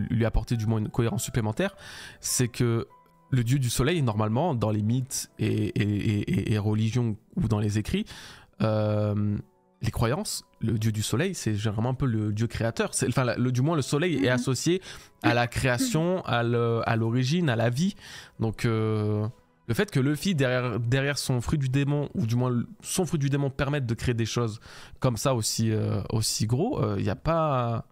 lui apporter du moins une cohérence supplémentaire. C'est que le dieu du soleil, normalement, dans les mythes et religions ou dans les écrits, les croyances, le dieu du soleil, c'est généralement un peu le dieu créateur. Enfin, du moins, le soleil est associé à la création, à l'origine, à la vie. Donc, le fait que Luffy, derrière son fruit du démon, ou du moins son fruit du démon, permette de créer des choses comme ça aussi gros, il n'y a pas...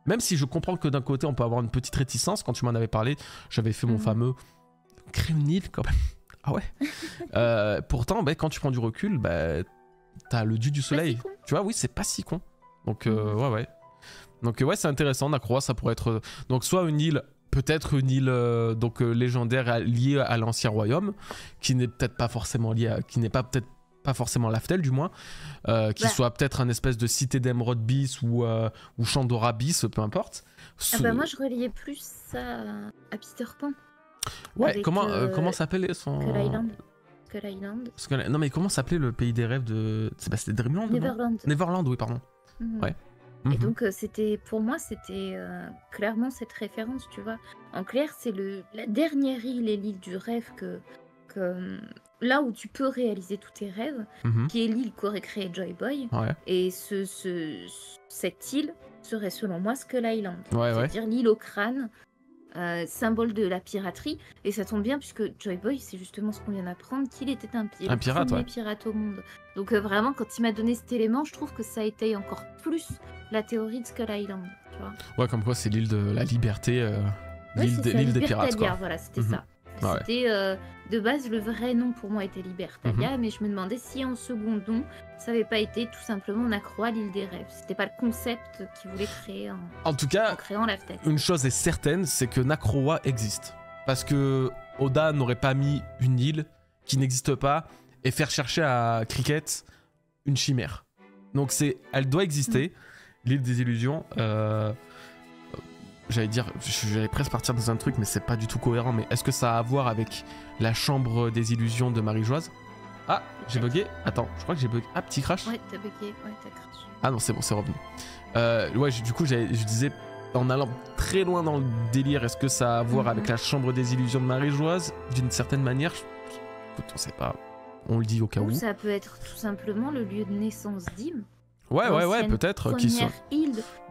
Même si je comprends que d'un côté, on peut avoir une petite réticence, quand tu m'en avais parlé, j'avais fait mon fameux... Créer une île, quand même. Ah ouais. Pourtant, quand tu prends du recul, t'as le dieu du soleil, tu vois, oui, c'est pas si con. Donc, ouais. Donc, ouais, c'est intéressant. Nakroa, ça pourrait être. Donc, soit une île, peut-être une île légendaire liée à l'ancien royaume, qui n'est peut-être pas forcément liée qui n'est peut-être pas forcément Laftel, du moins, qui soit peut-être un espèce de cité d'émeraude bis ou Chandora bis, peu importe. Moi, je reliais plus ça à Peter Pan. Ouais, avec, comment s'appelait son. Skull Island. Non mais comment s'appelait le pays des rêves de... C'était Dreamland? Neverland, oui, pardon. Ouais. Et donc pour moi c'était clairement cette référence, tu vois. En clair, c'est la dernière île et l'île du rêve que là où tu peux réaliser tous tes rêves, qui est l'île qu'aurait créé Joy Boy. Ouais. Et cette île serait selon moi Skull Island. Ouais, c'est-à-dire l'île au crâne. Symbole de la piraterie, et ça tombe bien puisque Joy Boy, c'est justement ce qu'on vient d'apprendre, qu'il était un pirate, premier pirate au monde. Donc vraiment, quand il m'a donné cet élément, je trouve que ça étaye encore plus la théorie de Skull Island, tu vois. Ouais, comme quoi c'est l'île de la liberté, l'île des pirates, quoi. Voilà, c'était ça. C'était de base, le vrai nom pour moi était Libertalia, mais je me demandais si en second nom, ça n'avait pas été tout simplement Nakroa, l'île des rêves. C'était pas le concept qu'il voulait créer en tout cas, créant Laftel. Une chose est certaine, c'est que Nakroa existe. Parce que Oda n'aurait pas mis une île qui n'existe pas et faire chercher à Cricket une chimère. Donc elle doit exister, l'île des illusions. J'allais presque partir dans un truc, mais c'est pas du tout cohérent. Mais est-ce que ça a à voir avec la chambre des illusions de Marie-Joise? Ah, j'ai bugué. Attends, je crois que j'ai bugué. Ah, petit crash. Ouais, t'as bugué. Ouais, t'as crash. Ah non, c'est bon, c'est revenu. Ouais, du coup, je disais, en allant très loin dans le délire, est-ce que ça a à voir avec la chambre des illusions de Marie-Joise? D'une certaine manière, écoute, on sait pas. On le dit au cas où. Ça peut être tout simplement le lieu de naissance d'Im. Ouais, peut-être.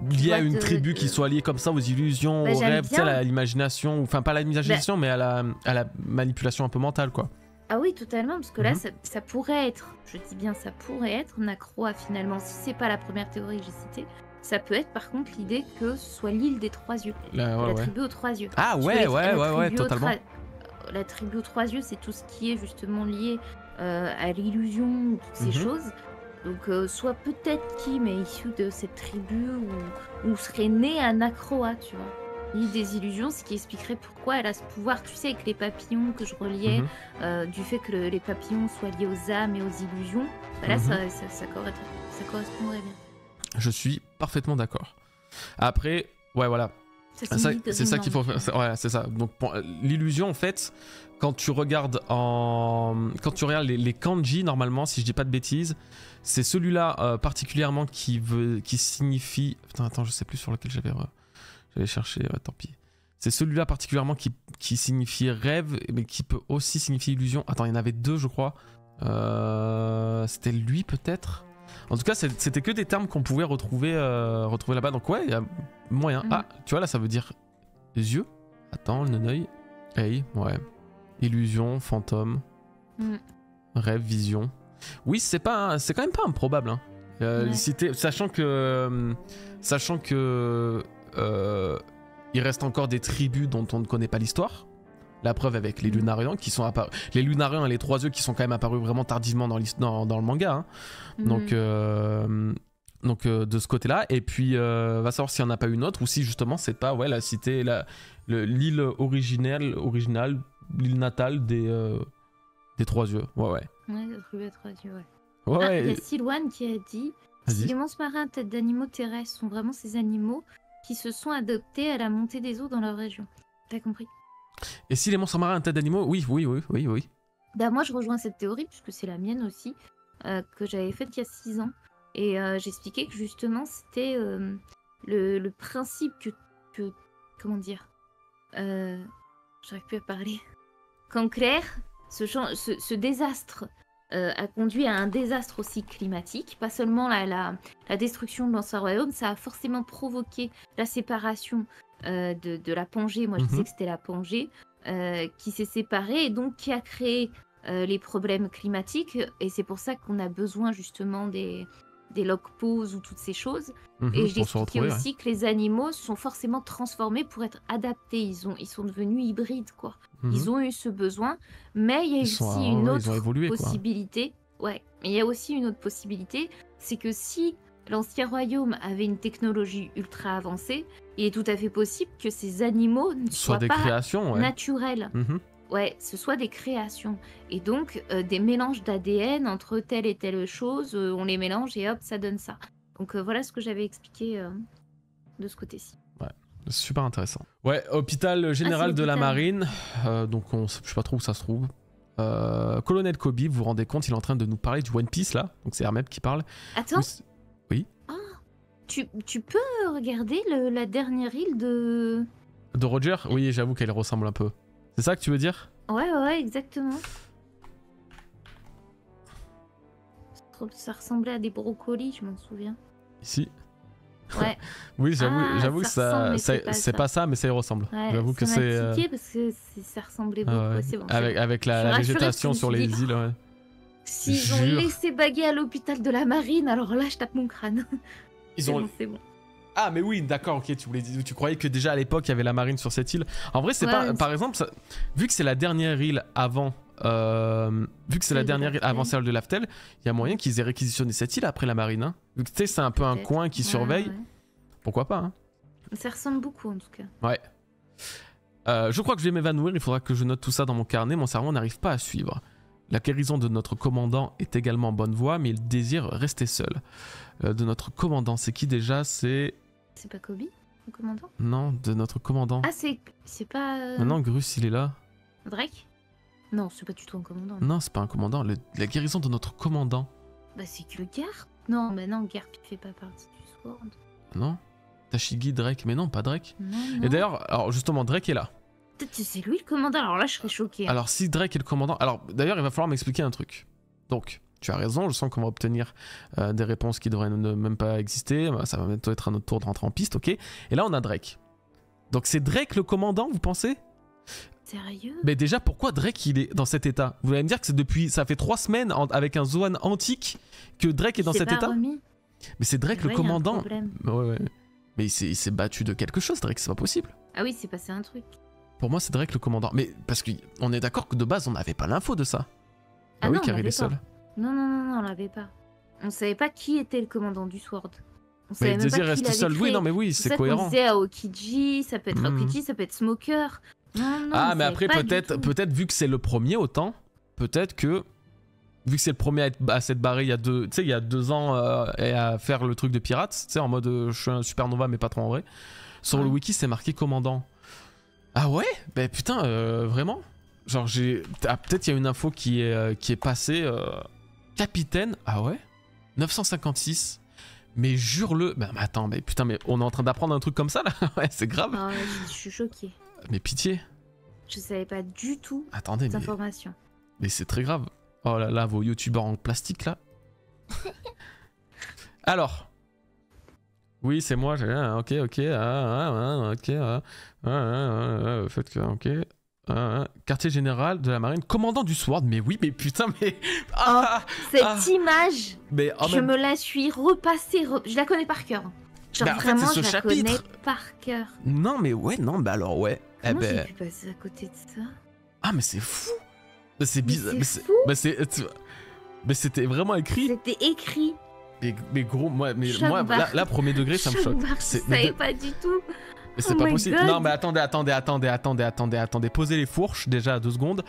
Lié à une tribu qui soit liée comme ça aux illusions, aux rêves, à l'imagination, enfin pas à l'imagination, mais à la manipulation un peu mentale, quoi. Ah oui, totalement, parce que là, ça pourrait être, je dis bien ça pourrait être, Nakroa finalement, si c'est pas la première théorie que j'ai citée, ça peut être par contre l'idée que ce soit l'île des trois yeux, la tribu aux trois yeux. Ah ouais, totalement. La tribu aux trois yeux, c'est tout ce qui est justement lié à l'illusion, toutes ces choses. Donc soit peut-être Kim est issu de cette tribu où serait né un Acroa, tu vois. L'île des illusions, ce qui expliquerait pourquoi elle a ce pouvoir, tu sais, avec les papillons que je reliais, du fait que les papillons soient liés aux âmes et aux illusions. Bah là, ça correspondrait bien. Je suis parfaitement d'accord. Après, ouais, voilà. C'est ça qu'il faut faire. Ouais, c'est ça. Donc, l'illusion, en fait, quand tu regardes les kanji, normalement, si je dis pas de bêtises, c'est celui-là particulièrement qui signifie. Putain, attends, je sais plus sur lequel j'avais cherché. Tant pis. C'est celui-là particulièrement qui signifie rêve, mais qui peut aussi signifier illusion. Attends, il y en avait deux, je crois. C'était lui, peut-être. En tout cas, c'était que des termes qu'on pouvait retrouver là-bas. Donc ouais, il y a moyen. Ah, tu vois, là, ça veut dire les yeux. Attends, le œil. Hey, ouais. Illusion, fantôme. Rêve, vision. Oui, c'est quand même pas improbable. Hein. Sachant que il reste encore des tribus dont on ne connaît pas l'histoire. La preuve avec les Lunariens qui sont apparus. Les Lunariens et les trois yeux qui sont quand même apparus vraiment tardivement dans le manga. Hein. Donc de ce côté-là. Et puis, va savoir s'il n'y en a pas une autre ou si justement c'est pas la cité, l'île originale, l'île natale des trois yeux. Ouais, le tribu des trois yeux, ouais. Il y a Silwan qui a dit si les monstres marins à tête d'animaux terrestres sont vraiment ces animaux qui se sont adoptés à la montée des eaux dans leur région. T'as compris? Et si les monstres marins à tête d'animaux, oui. Bah moi je rejoins cette théorie puisque c'est la mienne aussi, que j'avais faite il y a 6 ans. Et j'expliquais que justement c'était le principe que comment dire, j'arrive plus à parler. Qu'en clair, ce désastre a conduit à un désastre aussi climatique. Pas seulement la destruction de l'ancien royaume, ça a forcément provoqué la séparation de la Pangée. Moi je disais que c'était la Pangée qui s'est séparée et donc qui a créé les problèmes climatiques. Et c'est pour ça qu'on a besoin justement des log-poses ou toutes ces choses. Et j'ai expliqué aussi que les animaux sont forcément transformés pour être adaptés. Ils sont devenus hybrides, quoi. Ils ont eu ce besoin, mais il y a aussi une autre possibilité. Ouais, mais il y a aussi une autre possibilité, c'est que si l'ancien royaume avait une technologie ultra avancée, il est tout à fait possible que ces animaux ne soient pas naturels. Ouais, ce soit des créations. Et donc, des mélanges d'ADN entre telle et telle chose, on les mélange et hop, ça donne ça. Donc voilà ce que j'avais expliqué de ce côté-ci. Ouais, super intéressant. Ouais, hôpital général de la marine. Donc, je sais pas trop où ça se trouve. Colonel Kobe, vous vous rendez compte, il est en train de nous parler du One Piece, là. Donc, c'est Hermep qui parle. Attends. Oui. Oh, tu peux regarder la dernière île de Roger? Oui, j'avoue qu'elle ressemble un peu. C'est ça que tu veux dire? Ouais, exactement. Ça ressemblait à des brocolis, je m'en souviens. Ici? Ouais. Oui, j'avoue que c'est pas ça, mais ça y ressemble. Ouais, j'avoue que c'est. Ça m'a tiqué parce que ça ressemblait beaucoup. Ouais. C'est bon, avec la végétation sur les îles. Ouais. S'ils ont laissé baguer à l'hôpital de la marine, alors là, je tape mon crâne. C'est bon. Ah mais oui, d'accord, ok, tu croyais que déjà à l'époque il y avait la marine sur cette île. En vrai, c'est pas. Par exemple, vu que c'est la dernière île avant. Celle de Laftel, il y a moyen qu'ils aient réquisitionné cette île après la marine. Hein. Vu que tu sais, c'est un peu un coin qui surveille. Ouais. Pourquoi pas, hein. Ça ressemble beaucoup en tout cas. Ouais. Je crois que je vais m'évanouir, il faudra que je note tout ça dans mon carnet. Mon cerveau n'arrive pas à suivre. La guérison de notre commandant est également en bonne voie, mais il désire rester seul. De notre commandant, c'est qui déjà? C'est pas Kobe, le commandant? Non, de notre commandant. Ah, c'est pas... Maintenant, Grus, il est là. Drake? Non, c'est pas du tout un commandant. Non, c'est pas un commandant. La guérison de notre commandant. Bah, c'est que Garp. Non, mais non, Garp, il fait pas partie du Sword. Non? Tashigi, Drake, mais non, pas Drake. Non. Et d'ailleurs, alors justement, Drake est là. Peut-être que c'est lui le commandant, alors là, je serais choquée. Alors, si Drake est le commandant... Alors, d'ailleurs, il va falloir m'expliquer un truc. Donc... Tu as raison, je sens qu'on va obtenir des réponses qui devraient ne même pas exister. Ça va bientôt être à notre tour de rentrer en piste, ok? Et là, on a Drake. Donc c'est Drake le commandant, vous pensez? Sérieux? Mais déjà, pourquoi Drake il est dans cet état? Vous allez me dire que c'est ça fait 3 semaines avec un Zoan antique que Drake est dans cet état? Mais c'est Drake le Ouais, y a un commandant. problème. Ouais. Mais il s'est battu de quelque chose, Drake, c'est pas possible. Ah oui, c'est passé un truc. Pour moi, c'est Drake le commandant. Mais parce qu'on est d'accord que de base, on n'avait pas l'info de ça. Ah oui, non, on car il l'avait est seul. pas. Non, on l'avait pas. On savait pas qui était le commandant du Sword. On Mais savait même Désir pas qui reste l'avait seul. créé. Oui, non, mais oui, C'est c'est ça qu'on cohérent. disait à Aokiji, ça peut être Mhm. Aokiji, ça peut être Smoker. Non, Ah, on mais savait après, pas du peut-être, tout. vu que c'est le premier, autant, peut-être que, vu que c'est le premier à s'être barré il y a 2 ans et à faire le truc de pirate, tu sais, en mode je suis un supernova, mais pas trop en vrai, sur le Ouais. wiki, c'est marqué commandant. Ah ouais? Bah putain, vraiment? Genre, peut-être il y a une info qui est passée. Capitaine, ah ouais? 956. Mais jure-le. Bah, mais attends, mais putain, mais on est en train d'apprendre un truc comme ça là? Ouais, c'est grave. Ah ouais, je suis choquée. Mais pitié. Je savais pas du tout Attendez, cette mais. information. Mais c'est très grave. Oh là là, vos youtubeurs en plastique là. Alors. Oui, c'est moi. Ok. Faites que. Ok. Quartier général de la marine. Commandant du SWORD. Mais oui, mais putain, mais. Ah, Cette image, mais en je même- me la suis repassée. Je la connais par cœur. Genre Bah, en fait, vraiment, c'est ce je la chapitre. connais par cœur. Non, mais ouais, non, bah alors ouais. Eh Comment j'ai ben. pu passer à côté de ça? Ah, mais c'est fou. Mais c'est bizarre. c'est fou. Mais c'était vraiment écrit. C'était écrit. Mais gros, moi, Choc là, bar. là, premier degré, ça me choque. Je savais pas du tout. Mais c'est Oh pas my possible. God. Non, mais attendez. Posez les fourches déjà à 2 secondes.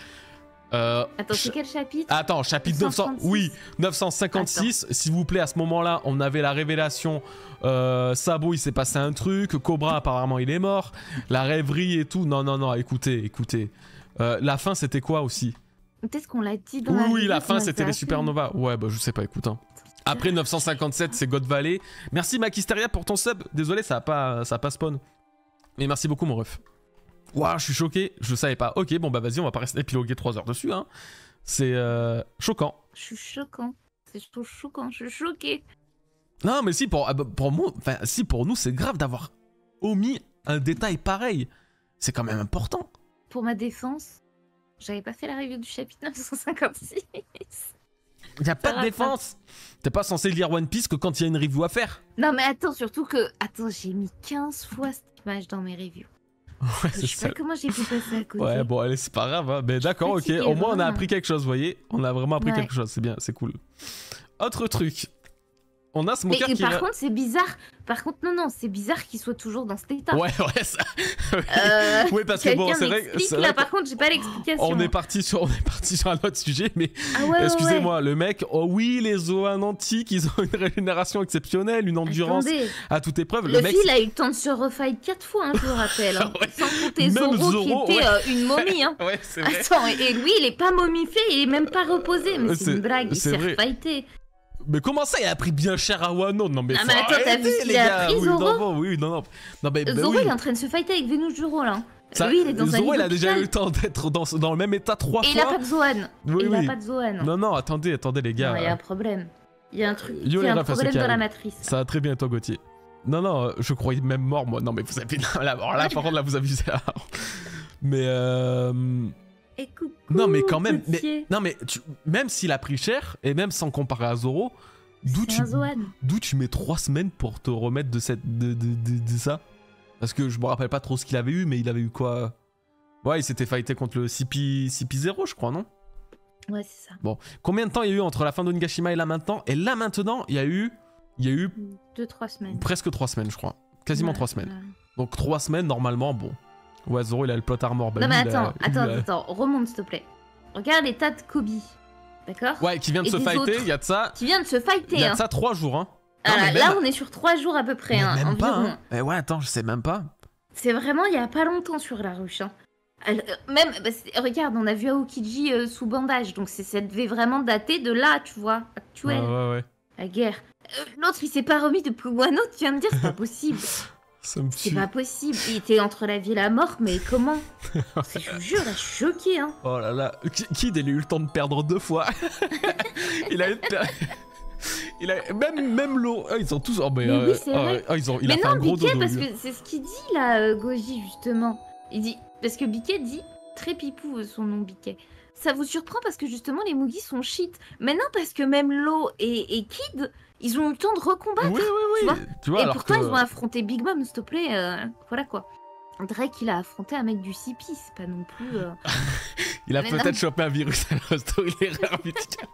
Attends, c'est quel chapitre? Attends, chapitre 900. 936. Oui, 956. S'il vous plaît, à ce moment-là, on avait la révélation. Sabo, il s'est passé un truc. Cobra, apparemment, il est mort. La rêverie et tout. Non, écoutez. La fin, c'était quoi aussi? Peut-être qu'on l'a dit dans Oui, la la vidéo fin, qu'on c'était a les fait. supernovas. Ouais, bah, je sais pas, écoute. Hein. Après 957, c'est God Valley. Merci Makisteria pour ton sub. Désolé, ça a pas spawn. Mais merci beaucoup, mon ref. Waouh, je suis choqué. Je savais pas. Ok, bon, bah vas-y, on va pas rester épiloguer 3 heures dessus. Hein. C'est choquant. Je suis choquant. C'est trop choquant. Je suis choquée. Non, mais si, pour moi, enfin, si, pour nous, c'est grave d'avoir omis un détail pareil. C'est quand même important. Pour ma défense, j'avais pas fait la review du chapitre 956. Y a pas de va défense. T'es pas censé lire One Piece que quand il y a une review à faire. Non mais attends, surtout que... Attends, j'ai mis 15 fois cette image dans mes reviews. Ouais, Je c'est sais ça. pas comment j'ai pu passer à côté. Ouais, bon, allez, c'est pas grave. Hein. Mais d'accord, ok. fatiguée, Au moins, on a vraiment. appris quelque chose, vous voyez. On a vraiment appris Ouais. quelque chose. C'est bien, c'est cool. Autre truc. On a Mais Smoker qui... par contre, c'est bizarre. Par contre, non, c'est bizarre qu'il soit toujours dans cet état. Ouais, ça... Euh, oui, parce que bon, Quelqu'un c'est vrai... m'explique, c'est là, vrai par contre, j'ai pas l'explication. on est parti sur un autre sujet, mais Ah ouais, excusez-moi, le mec, oh oui, les Zoan antiques, ils ont une régénération exceptionnelle, une endurance Attendez, à toute épreuve. le mec, fil a eu le temps de se refight 4 fois, hein, je vous rappelle. Hein. Ouais. Sans compter Même Zoro qui Zoro, était ouais. une momie. Hein. Ouais, c'est vrai. Attends, et lui, il est pas momifié, il est même pas reposé. Mais c'est une blague, il c'est s'est vrai. refighté. Mais comment ça, il a pris bien cher à Wano? Non, mais Ah, faut mais attends, t'as arrêter, vu ce qu'il les a gars. pris, Oui, Zoro non. Non, mais Zoro, oui. il est en train de se fighter avec Venus Juro, là. Ça, Lui, il est dans un Zoro, lit il a déjà eu d'hôpital. le temps d'être dans le même état 3 Et fois. il a pas de Zoan. Oui, Il a oui. pas de Zoan. Non, attendez, les gars. Non, il y a un problème. Il y a un truc. Yo, Il y les a un refs, à ceux problème qui dans la arrivent. matrice. Ça va très bien, toi, Gauthier. Non, je croyais même mort, moi. Non, mais vous avez... Alors là, par contre, là, vous abusez. Là. Mais... Et coucou, Non, mais quand même... Gauthier. Non, mais même s'il a pris cher, et même sans comparer à Zoro, C'est un Zoan. d'où tu mets 3 semaines pour te remettre de ça? Parce que je me rappelle pas trop ce qu'il avait eu, mais il avait eu quoi? Ouais, il s'était fighté contre le CP0, je crois, non? Ouais, c'est ça. Bon, combien de temps il y a eu entre la fin d'Onigashima et là maintenant? Et là maintenant, il y a eu 2-3 semaines. presque 3 semaines, je crois. Quasiment Ouais, 3 semaines. ouais. Donc 3 semaines, normalement, bon. Ouais, Zoro, il a le plot armor. Bah, Non, mais lui, il a- attends, remonte s'il te plaît. Regarde l'état de Kobe. D'accord? Ouais, qui vient de Et se des fighter, autres. il y a de ça. Qui vient de se Il fighter, y a hein. de ça 3 jours, hein. Non, Voilà, mais là, même- on est sur 3 jours à peu près, mais hein, même pas, environ. hein. Eh ouais, attends, je sais même pas. C'est vraiment il y a pas longtemps sur la ruche. Hein. Même, regarde, on a vu Aokiji sous bandage, donc ça devait vraiment dater de là, tu vois, actuel, Ouais. la guerre. L'autre, il s'est pas remis depuis Wano, tu viens de dire, c'est pas possible. Ça me C'est tue. pas possible. Il était entre la vie et la mort, mais comment? Je vous jure, là, je suis choquée, hein. Oh là là. Kid, il a eu le temps de perdre 2 fois. il a eu... Il a... Même l'eau. Ah, ils ont tous... Oh, Mais oui, c'est vrai. il Mais a fait non, un gros Biquet, dodo. parce lui. que c'est ce qu'il dit, là, Goji, justement. Il dit... Parce que Biquet dit, très pipou son nom Biquet. Ça vous surprend parce que justement les Moogies sont shit. Maintenant parce que même Law et Kid, ils ont eu le temps de recombattre. Oui. Tu vois, et alors pourtant que... ils ont affronté Big Mom, s'il te plaît. Voilà quoi. Drake il a affronté un mec du CP, c'est pas non plus... Il a Mais peut-être non. chopé un virus à la story, l'erreur médicale.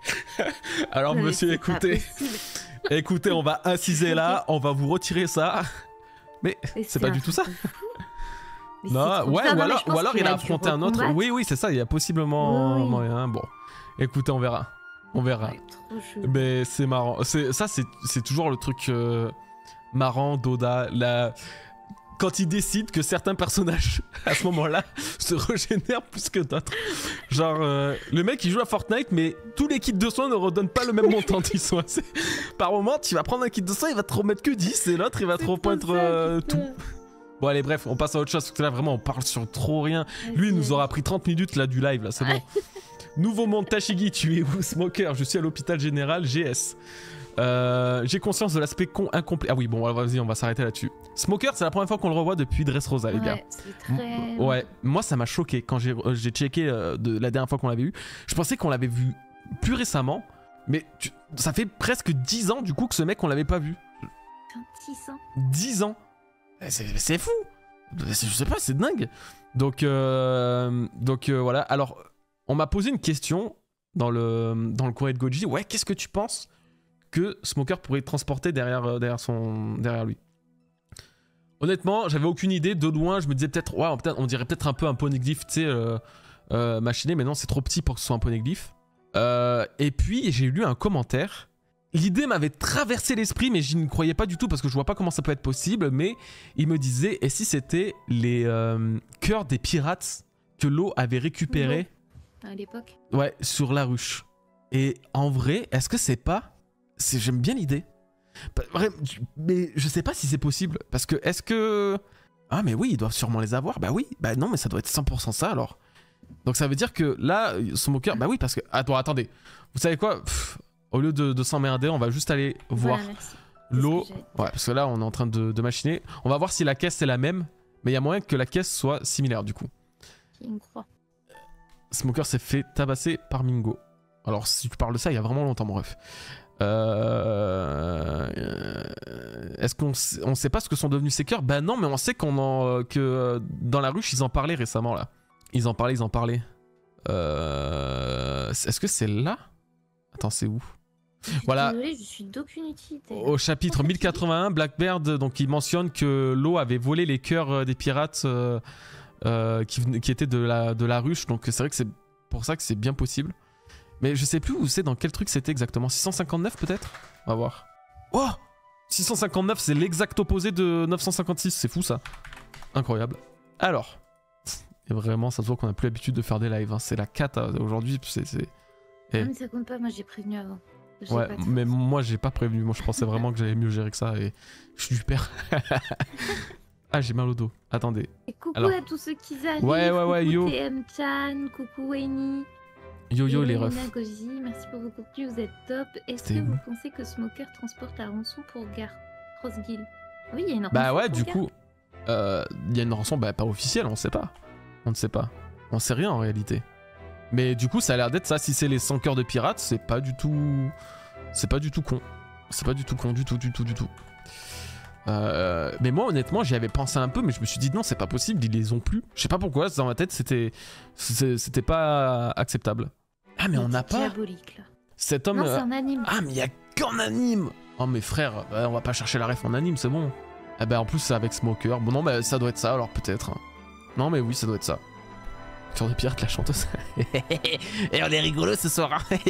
Alors Mais monsieur, c'est pas écoutez, possible. écoutez, on va inciser là, on va vous retirer ça. Mais Mais c'est pas un du tout ça. truc de fou. Mais Non, c'est trop ouais, bizarre. ou Non, mais alors, je pense qu'il il a dû affronté un autre. recombattre. Oui, c'est ça, il y a possiblement Oui. moyen. Bon, écoutez, on verra. On verra. Ouais, trop chelou. Mais c'est marrant. C'est toujours le truc marrant d'Oda. Quand il décide que certains personnages, à ce moment-là, se régénèrent plus que d'autres. Genre, le mec, il joue à Fortnite, mais tous les kits de soins ne redonnent pas le même montant de soins. Par moment, tu vas prendre un kit de soins, il va te remettre que 10, et l'autre, il va te repoindre tout. Bon, allez, bref, on passe à autre chose, parce que là, vraiment, on parle sur trop rien. Lui, il nous aura pris 30 minutes, là, du live, là, c'est bon. Nouveau monde Tashigi, tu es où, Smoker? Je suis à l'hôpital général GS. J'ai conscience de l'aspect incomplet. Ah oui, bon, vas-y, on va s'arrêter là-dessus. Smoker, c'est la première fois qu'on le revoit depuis Dressrosa, les gars. Ouais, c'est très... Ouais, moi ça m'a choqué quand j'ai checké de la dernière fois qu'on l'avait vu. Je pensais qu'on l'avait vu plus récemment, mais ça fait presque 10 ans du coup que ce mec on l'avait pas vu. 26 ans. 10 ans. C'est fou. Je sais pas, c'est dingue. Donc voilà. Alors, on m'a posé une question dans le courrier de Goji. Ouais, qu'est-ce que tu penses que Smoker pourrait transporter derrière lui? Honnêtement, j'avais aucune idée. De loin, je me disais peut-être, ouais, on dirait peut-être un peu un poneglyph, tu sais, machiné, mais non, c'est trop petit pour que ce soit un poneglyph. Et puis, j'ai lu un commentaire. L'idée m'avait traversé l'esprit, mais je n'y croyais pas du tout parce que je vois pas comment ça peut être possible. Mais il me disait, et si c'était les cœurs des pirates que l'eau avait récupérés À l'époque. ouais, sur la ruche. Et en vrai, est-ce que c'est pas... J'aime bien l'idée. Mais je sais pas si c'est possible. Parce que est-ce que... Ah mais oui, ils doivent sûrement les avoir. Bah oui, bah non, mais ça doit être 100% ça alors. Donc ça veut dire que là, son moqueur... Bah oui, parce que... Attendez. Vous savez quoi? Au lieu de s'emmerder, on va juste aller voir Voilà, merci. l'eau. C'est ce que Ouais, parce que là, on est en train de machiner. On va voir si la caisse est la même. Mais il y a moyen que la caisse soit similaire du coup. Qui me croit. Smoker s'est fait tabasser par Mingo. Alors si tu parles de ça, il y a vraiment longtemps mon ref. Est-ce qu'on sait pas ce que sont devenus ces cœurs? Bah non, mais on sait que dans la ruche, ils en parlaient récemment là. Ils en parlaient. Est-ce que c'est là? Attends, c'est où? Voilà. Désolée, je suis d'aucune utilité. Au chapitre 1081, Blackbeard, donc il mentionne que l'eau avait volé les cœurs des pirates qui étaient de la ruche. Donc c'est vrai que c'est pour ça que c'est bien possible. Mais je sais plus où c'est, dans quel truc c'était exactement. 659 peut-être? On va voir. Oh, 659, c'est l'exact opposé de 956. C'est fou ça. Incroyable. Alors. Et vraiment, ça se voit qu'on a plus l'habitude de faire des lives. Hein. C'est la cata aujourd'hui. Non, mais ça compte pas, moi j'ai prévenu avant. J'ai Ouais, pas mais moi j'ai pas prévenu. Moi je pensais vraiment que j'allais mieux gérer que ça. Et je suis super. Ah, j'ai mal au dos. Attendez. Et coucou Alors. à tous ceux qui arrivent. Ouais, coucou yo. TM-chan, coucou Weni. Yo les refs. Elena Goji, merci pour vos contenus, vous êtes top. Est-ce C'était que où vous pensez que Smoker transporte la rançon pour Crossgill? Oui, il y a une rançon. Bah ouais, pour du Gar. coup, il y a une rançon pas officielle, on sait pas. On ne sait pas. On sait rien en réalité. Mais du coup, ça a l'air d'être ça. Si c'est les 100 cœurs de pirates, c'est pas du tout... C'est pas du tout con. C'est pas du tout con, du tout. Mais moi, honnêtement, j'y avais pensé un peu, mais je me suis dit non, c'est pas possible, ils les ont plus. Je sais pas pourquoi, dans ma tête, c'était pas acceptable. Ah, mais on n'a pas... Diabolique, là. Cet homme... Non, c'est un anime. Ah, mais il y a qu'en anime. Oh, mes frères, on va pas chercher la ref en anime, c'est bon. Ah bah en plus, c'est avec Smoker. Bon, non, bah ça doit être ça, alors peut-être. Non, mais oui, ça doit être ça. Cœur de pirate, la chanteuse. Et on est rigolo ce soir. Attends,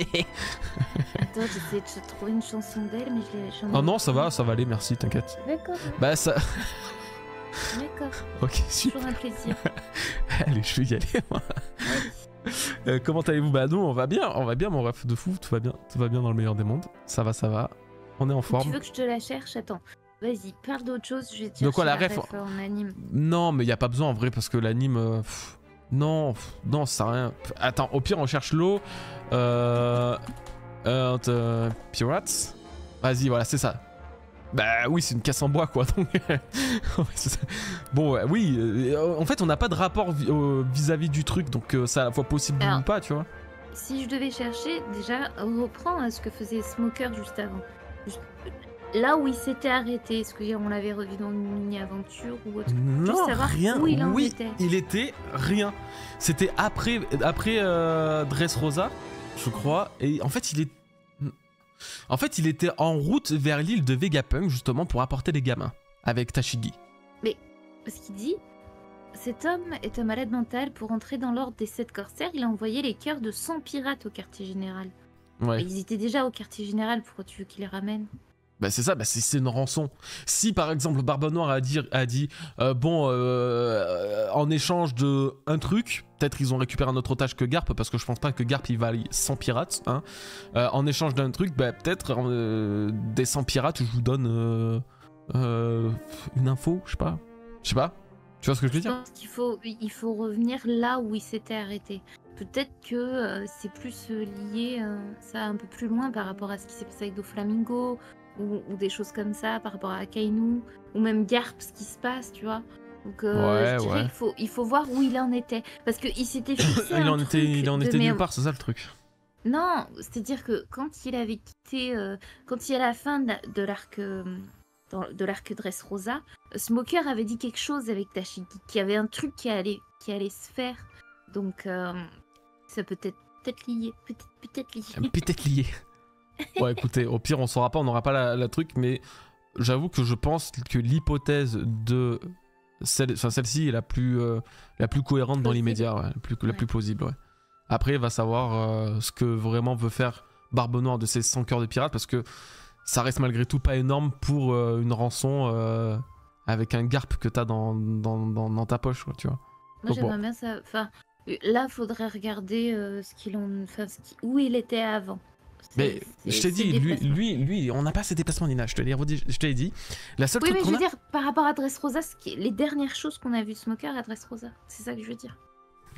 j'essaie de te trouver une chanson d'elle, mais j'en ai... Oh non, ça va aller, merci, t'inquiète. D'accord, Bah ça... d'accord. Ok, super. Toujours un plaisir. Allez, je vais y aller, moi. Allez. Comment allez-vous? Bah nous, on va bien, mon ref de fou, tout va bien dans le meilleur des mondes. Ça va. On est en Tu forme. veux que je te la cherche? Attends. Vas-y, parle d'autre chose, je vais te De quoi, chercher la la ref en anime. Non, mais y a pas besoin en vrai, parce que l'anime... non, ça sert à rien. Attends, au pire, on cherche l'eau. Pirates. Vas-y, voilà, c'est ça. Bah oui, c'est une caisse en bois quoi. Donc... bon, oui, en fait, on n'a pas de rapport vis-à-vis du truc, donc c'est à la fois possible ou pas, tu vois. Si je devais chercher, déjà, reprends à ce que faisait Smoker juste avant. Là où il s'était arrêté, est-ce qu'on l'avait revu dans une mini-aventure ou autre? Non, juste savoir rien. Où il en oui, était. il était rien. C'était après Dressrosa, je crois. Et en fait, il était en route vers l'île de Vegapunk, justement, pour apporter les gamins, avec Tashigi. Mais, ce qu'il dit, cet homme est un malade mental. Pour entrer dans l'ordre des 7 corsaires, il a envoyé les cœurs de 100 pirates au quartier général. Ouais. Mais ils étaient déjà au quartier général, pourquoi tu veux qu'il les ramène? Bah c'est ça, bah c'est une rançon. Si par exemple Barbe Noire a dit en échange de un truc, peut-être ils ont récupéré un autre otage que Garp, parce que je pense pas que Garp il vaille 100 pirates, hein. En échange d'un truc, bah peut-être des 100 pirates, je vous donne une info, je sais pas. Tu vois ce que je veux dire? Je pense qu'il faut revenir là où il s'était arrêté. Peut-être que c'est plus lié ça un peu plus loin par rapport à ce qui s'est passé avec Doflamingo ou des choses comme ça, par rapport à Akainu, ou même Garp, ce qui se passe, tu vois. Donc je dirais qu'il faut voir où il en était. Parce qu'il s'était fixé il en était nulle part, c'est ça le truc. Non, c'est-à-dire que quand il avait quitté, quand il y a la fin de l'arc... de l'arc Dressrosa, Smoker avait dit quelque chose avec Tashigi, qu'il y avait un truc qui allait se faire. Donc, ça peut être lié. Peut-être lié. Peut-être lié. Ouais, écoutez, au pire, on saura pas, on n'aura pas la truc, mais j'avoue que je pense que l'hypothèse de celle-ci est la plus cohérente dans l'immédiat, ouais, la plus plausible, ouais. Après, il va savoir ce que vraiment veut faire Barbe Noire de ses 100 cœurs de pirates, parce que ça reste malgré tout pas énorme pour une rançon avec un Garp que t'as dans ta poche, quoi, tu vois. Moi, j'aimerais bien ça. Enfin, là, faudrait regarder où il était avant. Mais je t'ai dit, lui, on n'a pas ses déplacements, Nina. Je te l'ai dit. La seule truc mais je veux dire, par rapport à Dressrosa, les dernières choses qu'on a vues Smoker à Dressrosa, c'est ça que je veux dire.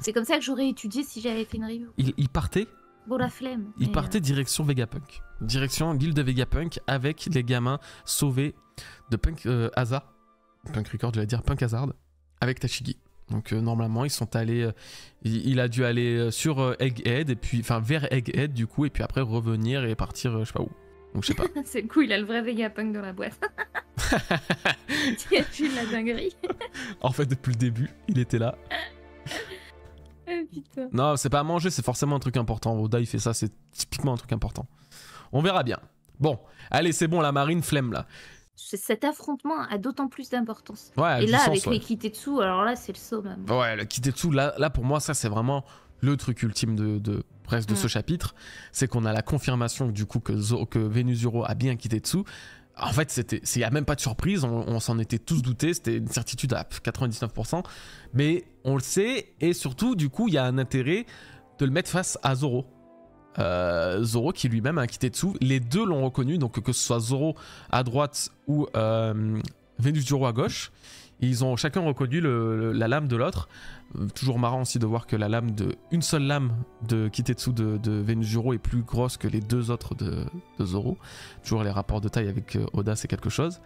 C'est comme ça que j'aurais étudié si j'avais fait une review. Il partait. Bon, la flemme. Il partait direction Vegapunk. Direction l'île de Vegapunk avec les gamins sauvés de Punk Hazard. Punk Record, je vais dire Punk Hazard. Avec Tashigi. Donc normalement ils sont allés, il a dû aller sur Egghead et puis enfin vers Egghead du coup et puis après revenir et partir je sais pas où. Donc je sais pas. C'est le coup, il a le vrai Vegapunk dans la boîte. T'imagines la dinguerie. En fait depuis le début il était là. Putain. Non c'est pas à manger, c'est forcément un truc important. Oda il fait ça, c'est typiquement un truc important. On verra bien. Bon, allez c'est bon la marine flemme là. Cet affrontement a d'autant plus d'importance. Ouais, et là, sens, avec les Kitetsu, alors là, c'est le summum. Ouais, le Kitetsu, là pour moi, ça c'est vraiment le truc ultime de presque de ce chapitre. C'est qu'on a la confirmation du coup que Venusuro a bien Kitetsu. En fait, il n'y a même pas de surprise, on s'en était tous doutés, c'était une certitude à 99%. Mais on le sait, et surtout, du coup, il y a un intérêt de le mettre face à Zoro. Zoro qui lui-même a un Kitetsu, les deux l'ont reconnu, donc que ce soit Zoro à droite ou Venusuro à gauche, ils ont chacun reconnu la lame de l'autre. Toujours marrant aussi de voir que une seule lame de Kitetsu de Venusuro est plus grosse que les deux autres de Zoro. Toujours les rapports de taille avec Oda, c'est quelque chose.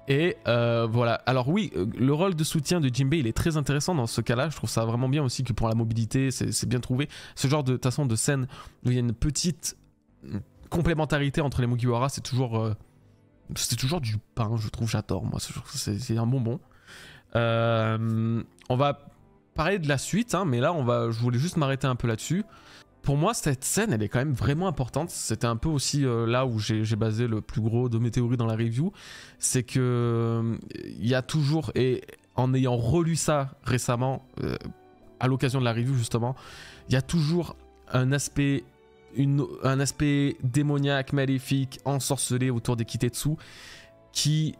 Et voilà, alors oui, le rôle de soutien de Jinbei il est très intéressant dans ce cas-là, je trouve ça vraiment bien aussi que pour la mobilité, c'est bien trouvé. Ce genre de façon de scène où il y a une petite complémentarité entre les Mugiwara, c'est toujours du pain, je trouve, j'adore, moi, c'est un bonbon. On va parler de la suite, hein, mais là, je voulais juste m'arrêter un peu là-dessus. Pour moi, cette scène, elle est quand même vraiment importante. C'était un peu aussi là où j'ai basé le plus gros de mes théories dans la review. C'est que il y a toujours, et en ayant relu ça récemment, à l'occasion de la review justement, il y a toujours un aspect démoniaque, maléfique, ensorcelé autour des Kitetsu qui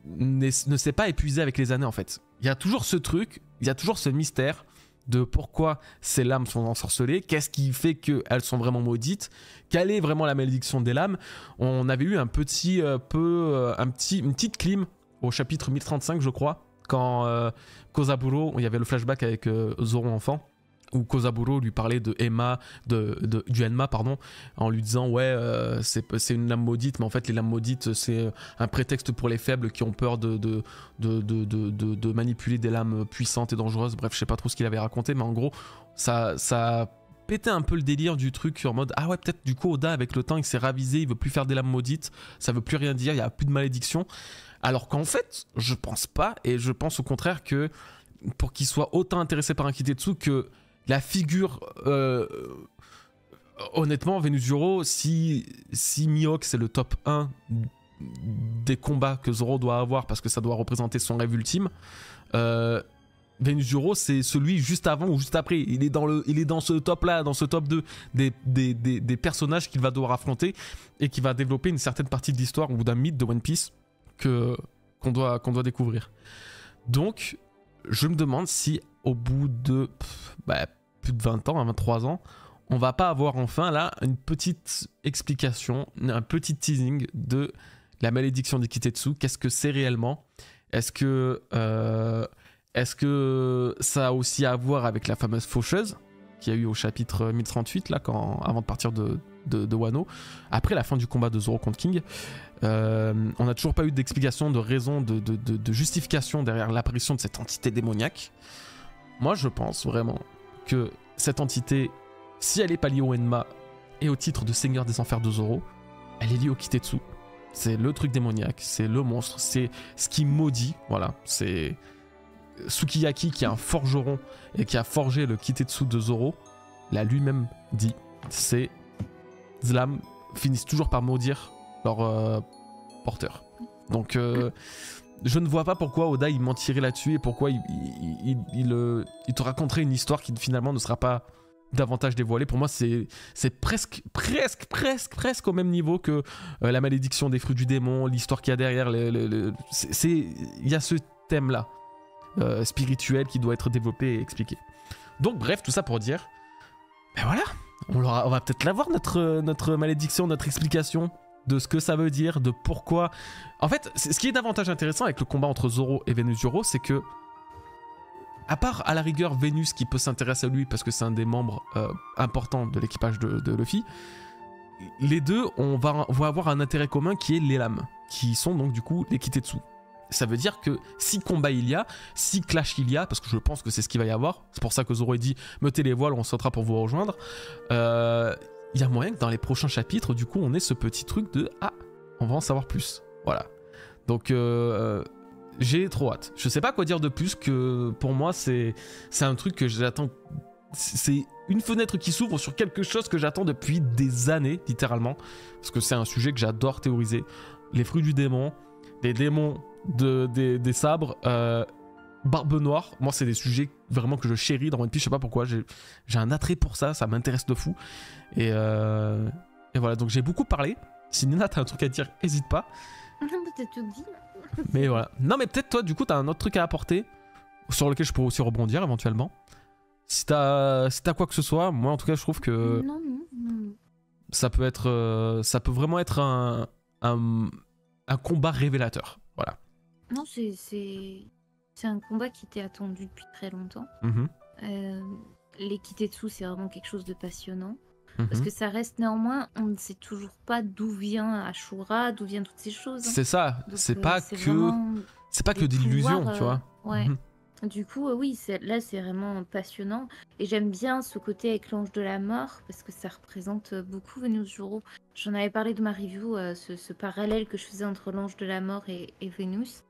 ne s'est pas épuisé avec les années en fait. Il y a toujours ce truc, il y a toujours ce mystère de pourquoi ces lames sont ensorcelées, qu'est-ce qui fait qu'elles sont vraiment maudites, quelle est vraiment la malédiction des lames. On avait eu une petite clim au chapitre 1035 je crois, quand Kozaburo, il y avait le flashback avec Zoro enfant, où Kozaburo lui parlait de du Enma, pardon, en lui disant ouais c'est une lame maudite, mais en fait les lames maudites c'est un prétexte pour les faibles qui ont peur de manipuler des lames puissantes et dangereuses. Bref, je sais pas trop ce qu'il avait raconté, mais en gros ça pétait un peu le délire du truc en mode ah ouais, peut-être du coup Oda avec le temps il s'est ravisé, il veut plus faire des lames maudites, ça veut plus rien dire, il y a plus de malédiction, alors qu'en fait je pense pas, et je pense au contraire que pour qu'il soit autant intéressé par un Kitetsu, que la figure, honnêtement, Venusuro, si Mihawk c'est le top 1 des combats que Zoro doit avoir parce que ça doit représenter son rêve ultime, Venusuro c'est celui juste avant ou juste après. Il est dans ce top là, dans ce top 2 des personnages qu'il va devoir affronter et qui va développer une certaine partie de l'histoire ou d'un mythe de One Piece qu'on doit découvrir. Donc, je me demande si au bout de plus de 20 ans, 23 ans, on va pas avoir enfin là une petite explication, un petit teasing de la malédiction des Kitetsu. Qu'est-ce que c'est réellement? Est-ce que ça a aussi à voir avec la fameuse faucheuse qu'il y a eu au chapitre 1038 là, avant de partir de Wano, après la fin du combat de Zoro contre King? On n'a toujours pas eu d'explication, de raison, de justification derrière l'apparition de cette entité démoniaque. Moi je pense vraiment que cette entité, si elle est pas liée au Enma et au titre de Seigneur des Enfers de Zoro, elle est liée au Kitetsu. C'est le truc démoniaque, c'est le monstre, c'est ce qui maudit, voilà. C'est Sukiyaki qui est un forgeron et qui a forgé le Kitetsu de Zoro, l'a lui-même dit. Ces lames finissent toujours par maudire leur porteur. Donc je ne vois pas pourquoi Oda il mentirait là-dessus et pourquoi il te raconterait une histoire qui finalement ne sera pas davantage dévoilée. Pour moi c'est presque au même niveau que la malédiction des fruits du démon, l'histoire qu'il y a derrière. Il y a ce thème là spirituel qui doit être développé et expliqué. Donc bref, tout ça pour dire, ben voilà, on va peut-être l'avoir notre malédiction, notre explication de ce que ça veut dire, de pourquoi. En fait, ce qui est davantage intéressant avec le combat entre Zoro et Venusuro, c'est que, à part à la rigueur Vénus qui peut s'intéresser à lui parce que c'est un des membres importants de l'équipage de Luffy, les deux vont avoir un intérêt commun qui est les lames, qui sont donc du coup les Kitetsu. Ça veut dire que si combat il y a, si clash il y a, parce que je pense que c'est ce qu'il va y avoir, c'est pour ça que Zoro dit mettez les voiles, on sautera pour vous rejoindre. Il y a moyen que dans les prochains chapitres, du coup, on ait ce petit truc de ah, on va en savoir plus. Voilà. Donc, j'ai trop hâte. Je sais pas quoi dire de plus que pour moi, c'est un truc que j'attends. C'est une fenêtre qui s'ouvre sur quelque chose que j'attends depuis des années, littéralement. Parce que c'est un sujet que j'adore théoriser. Les fruits du démon, les démons des sabres, Barbe Noire, moi c'est des sujets vraiment que je chéris dans One Piece, je sais pas pourquoi, j'ai un attrait pour ça m'intéresse de fou. Et voilà, donc j'ai beaucoup parlé. Si Nina t'as un truc à dire, hésite pas. Peut-être tout dit. Mais voilà. Non mais peut-être toi du coup t'as un autre truc à apporter sur lequel je pourrais aussi rebondir éventuellement. Si t'as quoi que ce soit, moi en tout cas je trouve que non. ça peut vraiment être un combat révélateur. Voilà. Non, c'est un combat qui était attendu depuis très longtemps. Les Kitetsu, c'est vraiment quelque chose de passionnant. Parce que ça reste néanmoins, on ne sait toujours pas d'où vient Ashura, d'où viennent toutes ces choses. C'est ça, donc, c'est pas que d'illusions, tu vois. Ouais. Du coup, oui, là c'est vraiment passionnant. Et j'aime bien ce côté avec l'ange de la mort, parce que ça représente beaucoup Venusuro. J'en avais parlé de ma review, ce parallèle que je faisais entre l'ange de la mort et Vénus.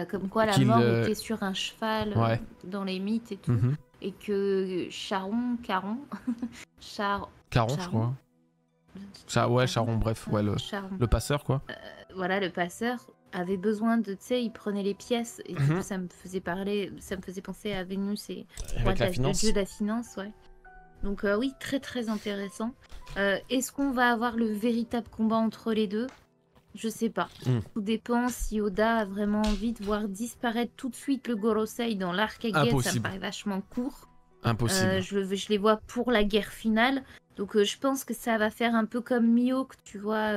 Comme quoi la mort était sur un cheval dans les mythes et tout. Et que Charon, je crois. Charon, bref, le passeur, quoi. Voilà, le passeur avait besoin de, tu sais, il prenait les pièces et du coup, ça me faisait penser à Vénus et le dieu de la finance, ouais. Donc oui, très très intéressant. Est-ce qu'on va avoir le véritable combat entre les deux? Je sais pas. Tout dépend si Oda a vraiment envie de voir disparaître tout de suite le Gorosei dans l'arc Egghead. Ça me paraît vachement court. Impossible. Je les vois pour la guerre finale. Donc je pense que ça va faire un peu comme Mihawk, tu vois,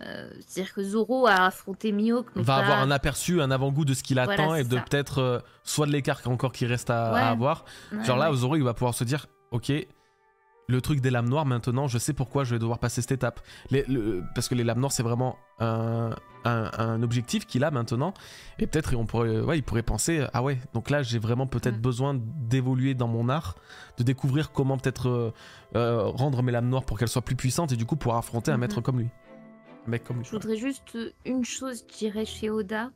C'est-à-dire que Zoro a affronté Mihawk, mais Va pas... avoir un aperçu, un avant-goût de ce qu'il Voilà, attend et c'est de ça. peut-être soit de l'écart encore qui reste à Ouais. avoir. Ouais, Genre là, ouais. Zoro, il va pouvoir se dire, ok, le truc des lames noires, maintenant, je sais pourquoi je vais devoir passer cette étape. Parce que les lames noires, c'est vraiment un objectif qu'il a maintenant. Et peut-être, il pourrait penser, ah ouais, donc là, j'ai vraiment peut-être besoin d'évoluer dans mon art, de découvrir comment peut-être rendre mes lames noires pour qu'elles soient plus puissantes et du coup, pour affronter un maître comme lui. Un mec comme lui. Je voudrais juste une chose, je dirais, chez Oda,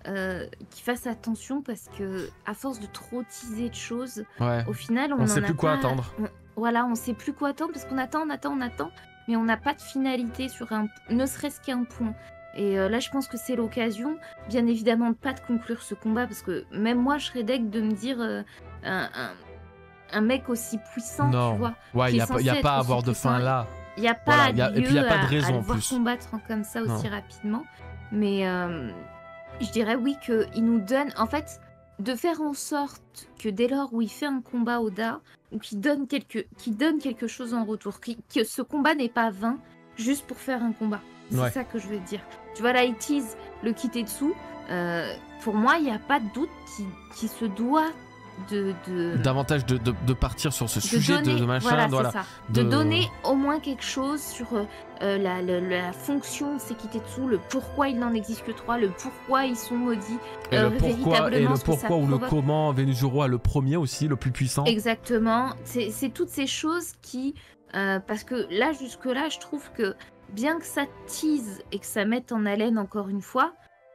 qu'il fasse attention parce que à force de trop teaser de choses, Ouais. au final, On sait plus quoi attendre. Voilà, on sait plus quoi attendre parce qu'on attend, mais on n'a pas de finalité sur ne serait-ce qu'un point. Et là, je pense que c'est l'occasion, bien évidemment, de pas de conclure ce combat parce que même moi, je serais deg de me dire un mec aussi puissant, tu vois. Ouais, il n'y a pas à avoir de fin là. Il n'y a pas et puis il n'y a pas de raison à en le voir plus. combattre comme ça aussi rapidement. Mais je dirais oui qu'il nous donne... En fait, de faire en sorte que dès lors où il fait un combat Oda, ou qu'il donne quelque chose en retour, que ce combat n'est pas vain juste pour faire un combat. C'est ça que je veux dire. Tu vois, là, il tease le Kitetsu. Pour moi, il n'y a pas de doute qui se doit davantage de partir sur ce sujet donner, de machin, voilà. Ça. De donner au moins quelque chose sur la fonction de ces Kitetsu, le pourquoi il n'en existe que 3, le pourquoi ils sont maudits, et le pourquoi ou le comment Venusuro a le premier aussi, le plus puissant. Exactement, c'est toutes ces choses qui parce que là jusque là je trouve que bien que ça tease et que ça mette en haleine encore une fois,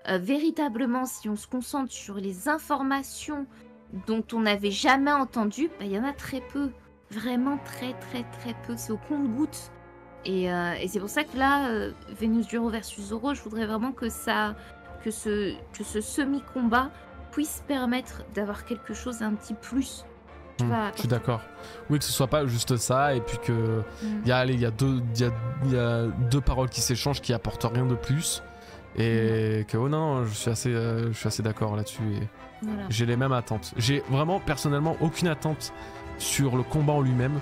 véritablement si on se concentre sur les informations dont on n'avait jamais entendu, il y en a très peu. Vraiment très peu. C'est au compte-gouttes. Et c'est pour ça que là, Venusuro versus Zoro, je voudrais vraiment que ce semi-combat puisse permettre d'avoir quelque chose un petit plus. Je suis d'accord. Oui, que ce soit pas juste ça, et puis que il y a deux paroles qui s'échangent qui apportent rien de plus. Et que non, je suis assez d'accord là-dessus. Et voilà. J'ai les mêmes attentes. J'ai vraiment personnellement aucune attente sur le combat en lui-même.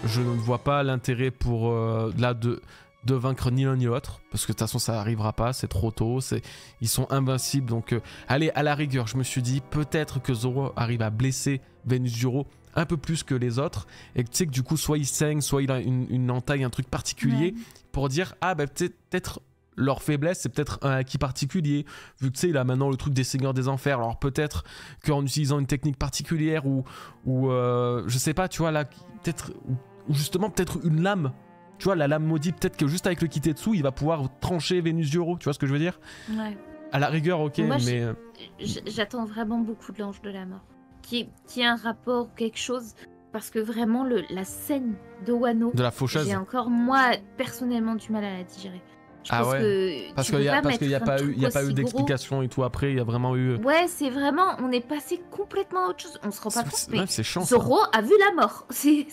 Je ne vois pas l'intérêt pour là de vaincre ni l'un ni l'autre, parce que de toute façon ça arrivera pas, c'est trop tôt, ils sont invincibles. Donc allez, à la rigueur, je me suis dit peut-être que Zoro arrive à blesser Venusuro un peu plus que les autres, et que tu sais que du coup soit il saigne, soit il a une entaille, un truc particulier, pour dire ah bah peut-être leur faiblesse, c'est peut-être un acquis particulier, vu que tu sais, il a maintenant le truc des seigneurs des enfers, alors peut-être qu'en utilisant une technique particulière, ou je sais pas, tu vois, là, peut-être, ou justement peut-être une lame, tu vois, la lame maudite, peut-être que juste avec le Kitetsu, il va pouvoir trancher Venusuro, tu vois ce que je veux dire? Ouais. À la rigueur, ok, moi, mais... J'attends vraiment beaucoup de l'Ange de la Mort, qui a un rapport, quelque chose... Parce que vraiment, la scène de Wano, de la faucheuse, j'ai encore, moi, personnellement, du mal à la digérer. Parce qu'il n'y a pas eu d'explication et tout après, il y a vraiment eu... Ouais, c'est vraiment, on est passé complètement à autre chose, on se rend pas compte, mais c'est chiant, Zoro a vu la mort, c'est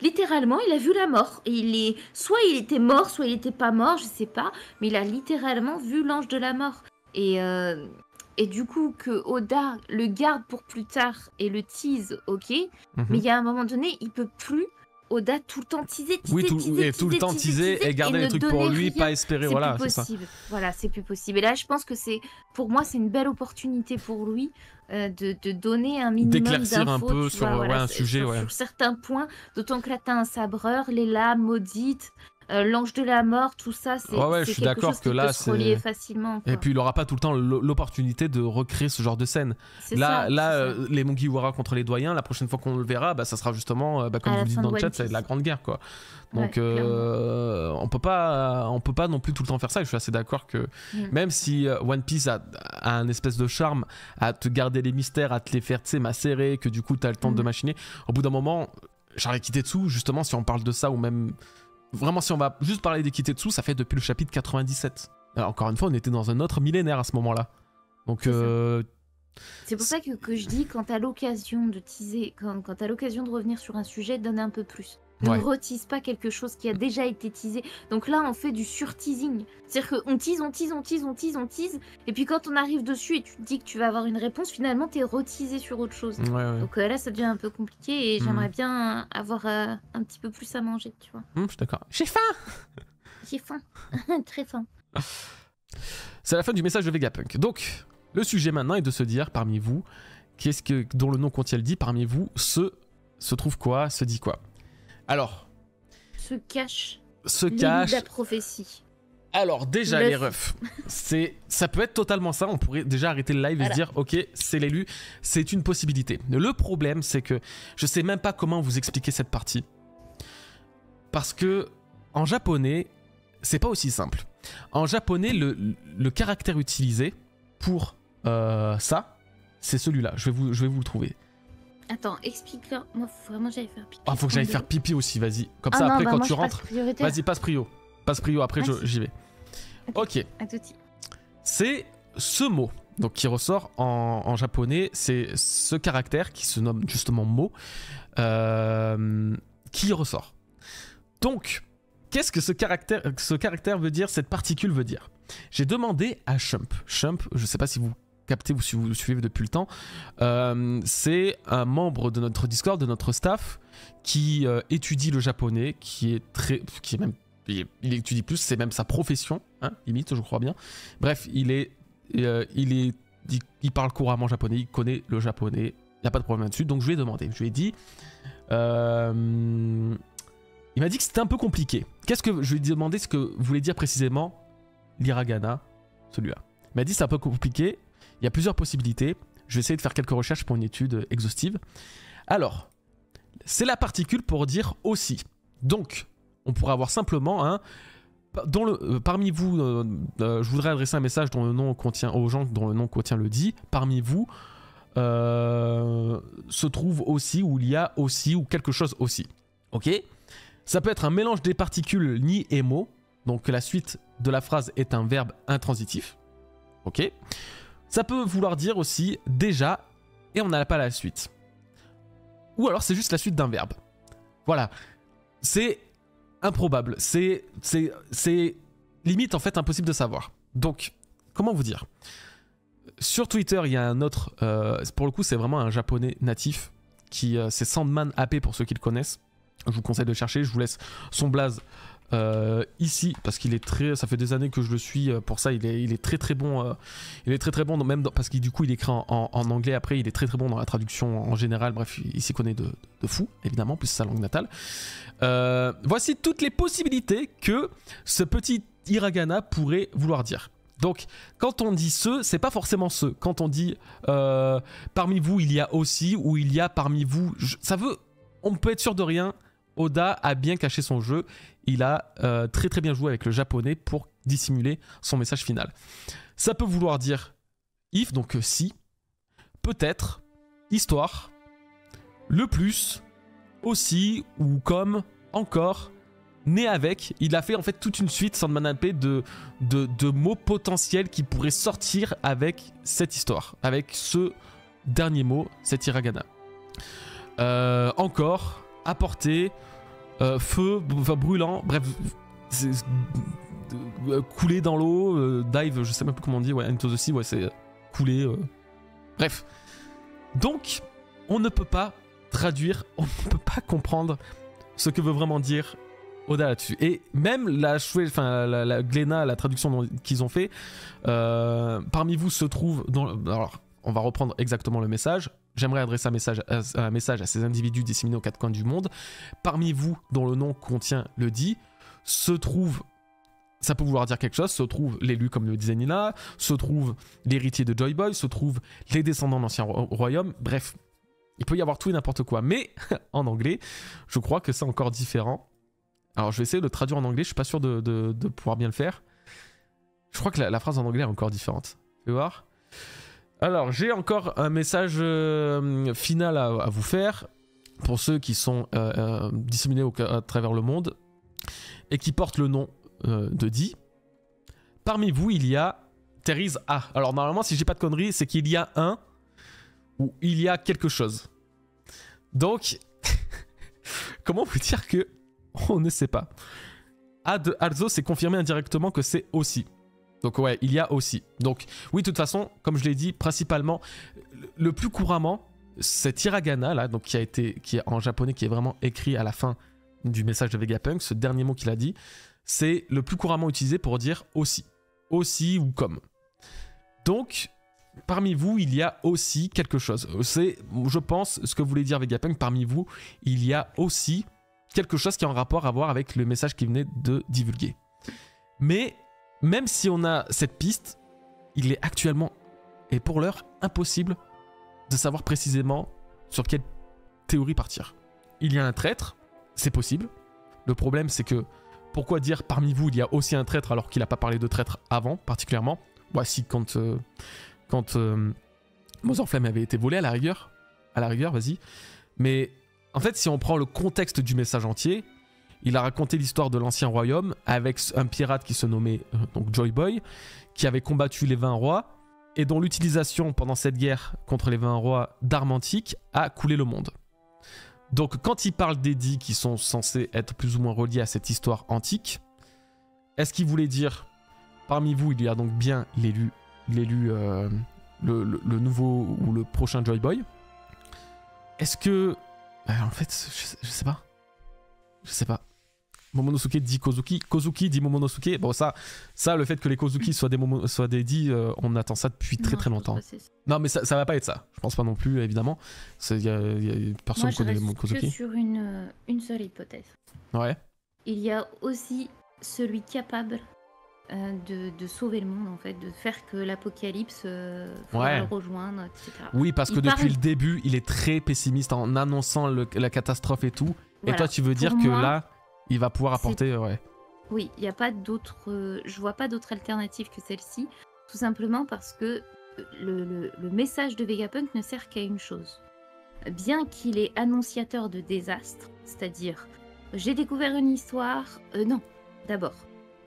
littéralement, il a vu la mort, et soit il était mort, soit il était pas mort, je sais pas, mais il a littéralement vu l'ange de la mort, et du coup que Oda le garde pour plus tard et le tease, ok, mais il y a un moment donné, il peut plus... Oda tout le temps teaser, tout le temps teaser et garder les trucs pour lui, pas espérer, voilà, c'est possible. Voilà, c'est plus possible. Et là, je pense que pour moi, c'est une belle opportunité pour lui de donner un minimum d'éclaircir un peu sur un sujet, sur certains points, d'autant que là, t'as un sabreur, les lames maudites, l'ange de la mort, tout ça, c'est je suis quelque chose que qui là, peut se relier facilement. Quoi. Et puis il aura pas tout le temps l'opportunité de recréer ce genre de scène. Là, les Mugiwara contre les doyens, la prochaine fois qu'on le verra, ça sera justement, comme vous dites dans le chat, ça va être la grande guerre, quoi. Donc on peut pas non plus tout le temps faire ça. Et je suis assez d'accord que même si One Piece a un espèce de charme à te garder les mystères, à te les faire macérer, que du coup t'as le temps de machiner, au bout d'un moment, genre les Kitetsu, justement, si on parle de ça, ou même vraiment si on va juste parler des Kitetsu, ça fait depuis le chapitre 97. Alors, encore une fois, on était dans un autre millénaire à ce moment-là. Donc c'est pour ça que je dis, quand t'as l'occasion de teaser, quand t'as l'occasion de revenir sur un sujet, donne un peu plus. Ne retise pas quelque chose qui a déjà été teasé. Donc là, on fait du sur-teasing. C'est-à-dire qu'on tease, et puis quand on arrive dessus et tu te dis que tu vas avoir une réponse, finalement, t'es reteasé sur autre chose. Donc là, ça devient un peu compliqué et j'aimerais bien avoir un petit peu plus à manger, tu vois. Je suis d'accord. J'ai faim. J'ai faim. Très faim. C'est la fin du message de Vegapunk. Donc, le sujet maintenant est de se dire, parmi vous, dont le nom contient le dit, parmi vous, se trouve quoi, se dit quoi. Alors, Se cache cache... la prophétie. Alors, déjà, Le les refs, ça peut être totalement ça. On pourrait déjà arrêter le live et se dire, ok, c'est l'élu, c'est une possibilité. Le problème, c'est que je sais même pas comment vous expliquer cette partie. Parce que, en japonais, c'est pas aussi simple. En japonais, le caractère utilisé pour ça, c'est celui-là. Je vais vous le trouver. Attends, explique-leur. Moi, faut vraiment que j'aille faire pipi. Ah, faut que j'aille faire pipi aussi, vas-y. Comme ça, non, après, bah, quand moi, tu je rentres, passe prioritaire. vas-y, passe prio. Passe prio, après, j'y vais. Ok. À tout de suite. C'est ce mot, donc qui ressort en japonais, c'est ce caractère qui se nomme justement mot, qui ressort. Donc, qu'est-ce que ce caractère veut dire, cette particule veut dire? J'ai demandé à Shump. Shump, je ne sais pas si vous captez ou si vous le suivez depuis le temps, c'est un membre de notre Discord, de notre staff, qui étudie le japonais, il étudie plus, c'est même sa profession, hein, limite, je crois bien. Bref, il parle couramment japonais, il connaît le japonais, il n'y a pas de problème là-dessus. Donc je lui ai demandé, je lui ai dit, il m'a dit que c'était un peu compliqué. Je lui ai demandé ce que voulait dire précisément l'hiragana, celui-là. Il m'a dit c'est un peu compliqué, il y a plusieurs possibilités. Je vais essayer de faire quelques recherches pour une étude exhaustive. Alors, c'est la particule pour dire aussi. Donc, on pourrait avoir simplement un... parmi vous, je voudrais adresser un message dont le nom contient, aux gens dont le nom contient le dit. Parmi vous, se trouve aussi, ou il y a aussi, ou quelque chose aussi. Ok? Ça peut être un mélange des particules ni et mot. Donc la suite de la phrase est un verbe intransitif. Ok? Ça peut vouloir dire aussi déjà et on n'a pas la suite. Ou alors c'est juste la suite d'un verbe. Voilà. C'est improbable. C'est limite en fait impossible de savoir. Donc, comment vous dire? Sur Twitter, il y a un autre... pour le coup, c'est vraiment un japonais natif. C'est Sandman AP pour ceux qui le connaissent. Je vous conseille de le chercher. Je vous laisse son blaze ici parce qu'il est très... Ça fait des années que je le suis. Pour ça, il est très très bon. Il est très très bon, parce que du coup, il écrit en anglais. Après, il est très très bon dans la traduction en général. Bref, il s'y connaît de fou, évidemment, plus sa langue natale. Voici toutes les possibilités que ce petit hiragana pourrait vouloir dire. Donc, quand on dit ce, c'est pas forcément ce. Quand on dit parmi vous, il y a aussi, ou il y a parmi vous, ça veut... On peut être sûr de rien. Oda a bien caché son jeu. Il a très très bien joué avec le japonais pour dissimuler son message final. Ça peut vouloir dire if, donc si, peut-être, histoire, le plus, aussi, ou comme, encore, né avec. Il a fait en fait toute une suite, Sandman AP, de mots potentiels qui pourraient sortir avec cette histoire, avec ce dernier mot, cet hiragana. Encore, apporter, feu, enfin brûlant, bref, couler dans l'eau, dive, je sais même plus comment on dit, ouais, into the sea, ouais, c'est couler, bref. Donc, on ne peut pas traduire, on ne peut pas comprendre ce que veut vraiment dire Oda là-dessus. Et même la Glénat, la traduction qu'ils ont fait, parmi vous se trouve... alors, on va reprendre exactement le message. J'aimerais adresser un message à ces individus disséminés aux quatre coins du monde. Parmi vous, dont le nom contient le dit, se trouve... Ça peut vouloir dire quelque chose. Se trouve l'élu, comme le disait Nina. Se trouve l'héritier de Joy Boy. Se trouve les descendants de l'ancien royaume. Bref, il peut y avoir tout et n'importe quoi. Mais en anglais, je crois que c'est encore différent. Alors, je vais essayer de le traduire en anglais. Je suis pas sûr de pouvoir bien le faire. Je crois que la phrase en anglais est encore différente. Fais voir. Alors, j'ai encore un message final à vous faire. Pour ceux qui sont disséminés à travers le monde. Et qui portent le nom de Di. Parmi vous, il y a Therese A. Alors, normalement, si j'ai pas de conneries, c'est qu'il y a un ou il y a quelque chose. Donc, comment vous dire que on ne sait pas. A de Alzo, c'est confirmé indirectement que c'est aussi. Donc ouais, il y a aussi. Donc oui, de toute façon, comme je l'ai dit, principalement, le plus couramment, cet hiragana là, donc qui est en japonais, qui est vraiment écrit à la fin du message de Vegapunk, ce dernier mot qu'il a dit, c'est le plus couramment utilisé pour dire aussi. Aussi ou comme. Donc, parmi vous, il y a aussi quelque chose. C'est, je pense, ce que voulait dire Vegapunk, parmi vous, il y a aussi quelque chose qui est en rapport à voir avec le message qu'il venait de divulguer. Mais, même si on a cette piste, il est actuellement, et pour l'heure, impossible de savoir précisément sur quelle théorie partir. Il y a un traître, c'est possible. Le problème, c'est que, pourquoi dire parmi vous, il y a aussi un traître alors qu'il n'a pas parlé de traître avant, particulièrement. Voici quand Mother Flame avait été volé à la rigueur, vas-y. Mais en fait, si on prend le contexte du message entier, il a raconté l'histoire de l'ancien royaume avec un pirate qui se nommait donc Joy Boy, qui avait combattu les 20 rois et dont l'utilisation pendant cette guerre contre les 20 rois d'armes antiques a coulé le monde. Donc quand il parle des dits qui sont censés être plus ou moins reliés à cette histoire antique, est-ce qu'il voulait dire parmi vous il y a donc bien l'élu le nouveau ou le prochain Joy Boy? Est-ce que... en fait, je sais pas. Je sais pas. Momonosuke dit Kozuki, Kozuki dit Momonosuke. Bon, ça le fait que les Kozuki soient des dits, on attend ça depuis très longtemps. Non, mais ça va pas être ça. Je pense pas non plus, évidemment. Il y a personne qui connaît Kozuki. Moi, je reste que sur une seule hypothèse. Ouais. Il y a aussi celui capable de sauver le monde, en fait, de faire que l'apocalypse va le rejoindre, etc. Oui, parce que depuis le début, il est très pessimiste en annonçant la catastrophe et tout. Voilà. Et toi, tu veux dire que là, il va pouvoir apporter... Ouais. Oui, il n'y a pas d'autre... je vois pas d'autre alternative que celle-ci, tout simplement parce que le message de Vegapunk ne sert qu'à une chose. Bien qu'il est annonciateur de désastre, c'est-à-dire, j'ai découvert une histoire... non, d'abord...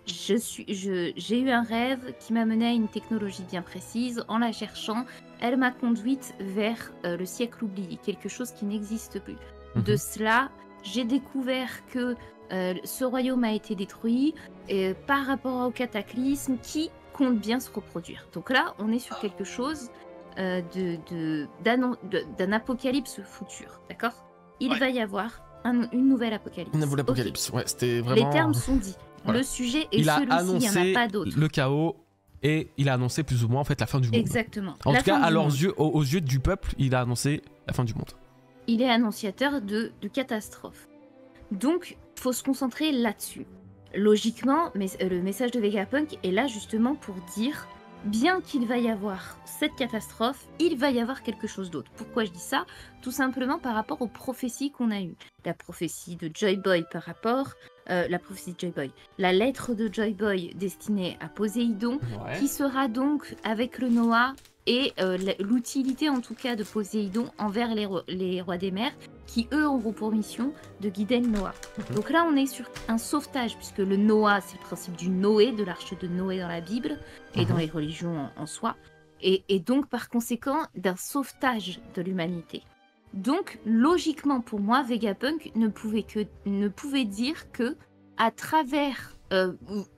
J'ai eu un rêve qui m'a mené à une technologie bien précise. En la cherchant, elle m'a conduite vers le siècle oublié, quelque chose qui n'existe plus. De cela, j'ai découvert que ce royaume a été détruit par rapport au cataclysme qui compte bien se reproduire. Donc là, on est sur quelque chose d'un apocalypse futur, d'accord? Il va y avoir une nouvelle apocalypse. Une nouvelle apocalypse, ouais, c'était vraiment... Les termes sont dits. Voilà. Le sujet est celui-ci, il n'y en a pas d'autre. Le chaos et il a annoncé plus ou moins en fait la fin du monde. Exactement. En tout cas, à leurs yeux, aux yeux du peuple, il a annoncé la fin du monde. Il est annonciateur de catastrophe. Donc, il faut se concentrer là-dessus. Logiquement, mais le message de Vegapunk est là justement pour dire, bien qu'il va y avoir cette catastrophe, il va y avoir quelque chose d'autre. Pourquoi je dis ça? Tout simplement par rapport aux prophéties qu'on a eues. La prophétie de Joy Boy par rapport... la prophétie de Joy Boy. La lettre de Joy Boy destinée à Poséidon, qui sera donc avec le Noah et l'utilité en tout cas de Poséidon envers les rois des mers, qui eux auront pour mission de guider le Noah. Donc là on est sur un sauvetage, puisque le Noah c'est le principe du Noé, de l'arche de Noé dans la Bible et dans les religions en soi, et donc par conséquent d'un sauvetage de l'humanité. Donc, logiquement, pour moi, Vegapunk ne pouvait dire que, à travers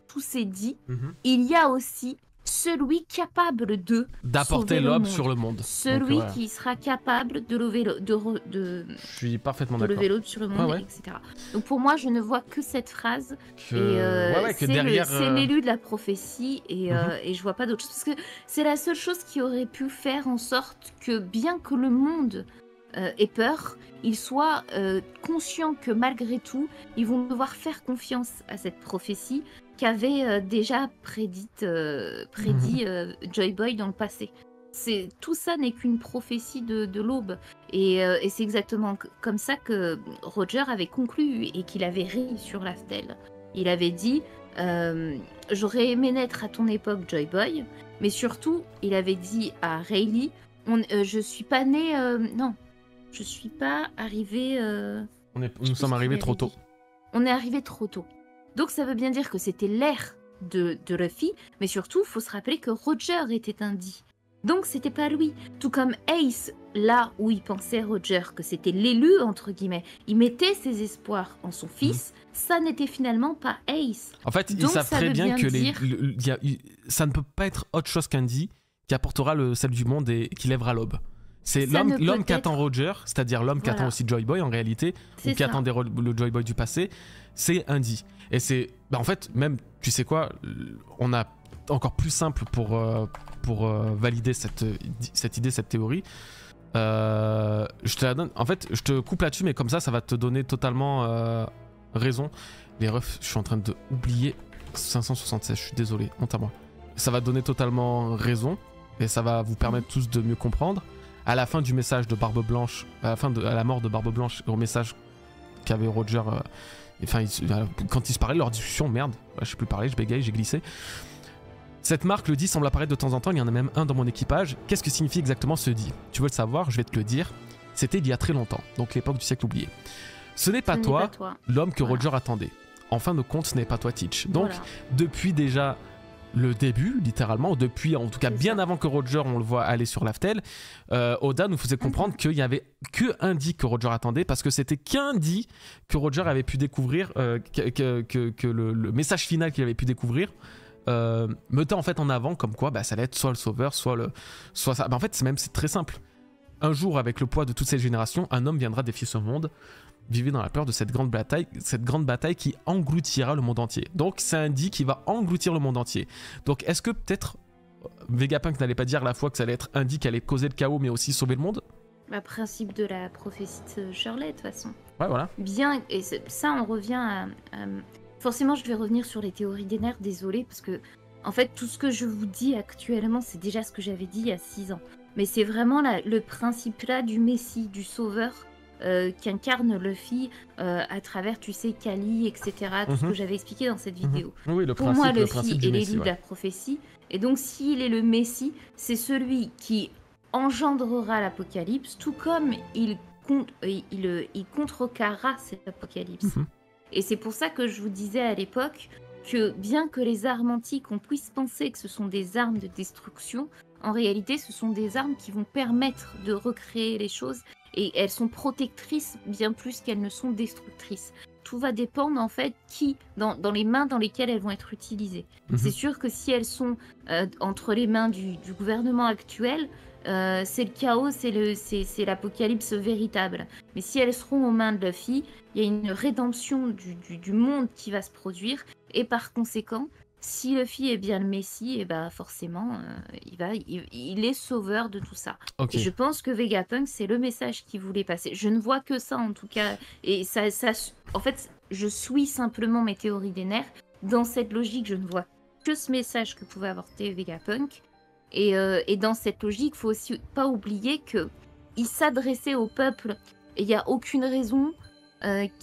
tous ces dits, il y a aussi celui capable d'apporter l'aube sur le monde. Celui qui sera capable de lever Je suis parfaitement d'accord. Lever l'aube sur le monde, etc. Donc pour moi, je ne vois que cette phrase. Que derrière... C'est l'élu de la prophétie et je vois pas d'autre chose. Parce que c'est la seule chose qui aurait pu faire en sorte que, bien que le monde... ait peur, ils soient conscients que malgré tout, ils vont devoir faire confiance à cette prophétie qu'avait déjà prédit Joy Boy dans le passé. Tout ça n'est qu'une prophétie de l'aube. Et c'est exactement comme ça que Roger avait conclu et qu'il avait ri sur l'Aftel. Il avait dit j'aurais aimé naître à ton époque, Joy Boy, mais surtout, il avait dit à Rayleigh je suis pas né... non. Je suis pas arrivé... Nous sommes arrivés trop tôt. On est arrivé trop tôt. Donc ça veut bien dire que c'était l'ère de Luffy, mais surtout, il faut se rappeler que Roger était un dit. Donc c'était pas lui. Tout comme Ace, là où il pensait Roger que c'était l'élu, entre guillemets, il mettait ses espoirs en son fils, ça n'était finalement pas Ace. En fait, ils savent très bien que ça ne peut pas être autre chose qu'un dit qui apportera le salut du monde et qui lèvera l'aube. C'est Ça ne peut l'homme être. qu'attend Roger, c'est-à-dire l'homme qu'attend Voilà. aussi Joy Boy en réalité, ou C'est qui ça. attendait le Joy Boy du passé, c'est Indy. Et c'est, en fait, même, tu sais quoi, on a encore plus simple pour valider cette idée, cette théorie. Je te la donne. En fait, je te coupe là-dessus, mais comme ça va te donner totalement raison. Les refs, je suis en train de oublier 576. Je suis désolé, honte à moi. Ça va donner totalement raison et ça va vous permettre tous de mieux comprendre. À la fin du message de Barbe Blanche, à la mort de Barbe Blanche, au message qu'avait Roger, quand il se parlait de leur discussion, merde, je sais plus parler, je bégaye, j'ai glissé. Cette marque, le 10, semble apparaître de temps en temps, il y en a même un dans mon équipage. Qu'est-ce que signifie exactement ce 10? Tu veux le savoir? Je vais te le dire. C'était il y a très longtemps, donc l'époque du siècle oublié. Ce n'est pas toi, l'homme que Roger attendait. En fin de compte, ce n'est pas toi, Teach. Donc, depuis déjà le début, littéralement, depuis en tout cas bien avant que Roger, on le voit aller sur l'Aftel, Oda nous faisait comprendre qu'il n'y avait que Indy que Roger attendait, parce que c'était qu'Indy que Roger avait pu découvrir, que le message final qu'il avait pu découvrir mettait en fait en avant comme quoi ça allait être soit le sauveur, soit ça. En fait, c'est très simple. Un jour, avec le poids de toutes ces générations, un homme viendra défier ce monde. Vivez dans la peur de cette grande bataille qui engloutira le monde entier. Donc c'est Indy qui va engloutir le monde entier. Donc est-ce que peut-être Vegapunk n'allait pas dire à la fois que ça allait être Indy qui allait causer le chaos mais aussi sauver le monde? Le principe de la prophétie de Shirley, de toute façon. Ouais, voilà. Bien, et ça on revient à... Forcément je vais revenir sur les théories des nerfs, désolé, parce que en fait tout ce que je vous dis actuellement c'est déjà ce que j'avais dit il y a 6 ans. Mais c'est vraiment le principe là du Messie, du sauveur, qu'incarne Luffy à travers, tu sais, Kali, etc. Tout ce que j'avais expliqué dans cette vidéo. Oui, Pour moi, Luffy est l'élu de la prophétie. Et donc, s'il est le Messie, c'est celui qui engendrera l'apocalypse, tout comme il contrecarrera cet apocalypse. Et c'est pour ça que je vous disais à l'époque que bien que les armes antiques, on puisse penser que ce sont des armes de destruction, en réalité, ce sont des armes qui vont permettre de recréer les choses et elles sont protectrices bien plus qu'elles ne sont destructrices. Tout va dépendre en fait dans les mains dans lesquelles elles vont être utilisées. C'est sûr que si elles sont entre les mains du gouvernement actuel, c'est le chaos, c'est l'apocalypse véritable. Mais si elles seront aux mains de Luffy, il y a une rédemption du monde qui va se produire et par conséquent, si Luffy est bien le Messie, et forcément, il est sauveur de tout ça. Et je pense que Vegapunk, c'est le message qu'il voulait passer. Je ne vois que ça, en tout cas. Et ça, en fait, je suis simplement mes théories des nerfs. Dans cette logique, je ne vois que ce message que pouvait apporter Vegapunk. Et dans cette logique, il faut aussi pas oublier qu'il s'adressait au peuple. Et il n'y a aucune raison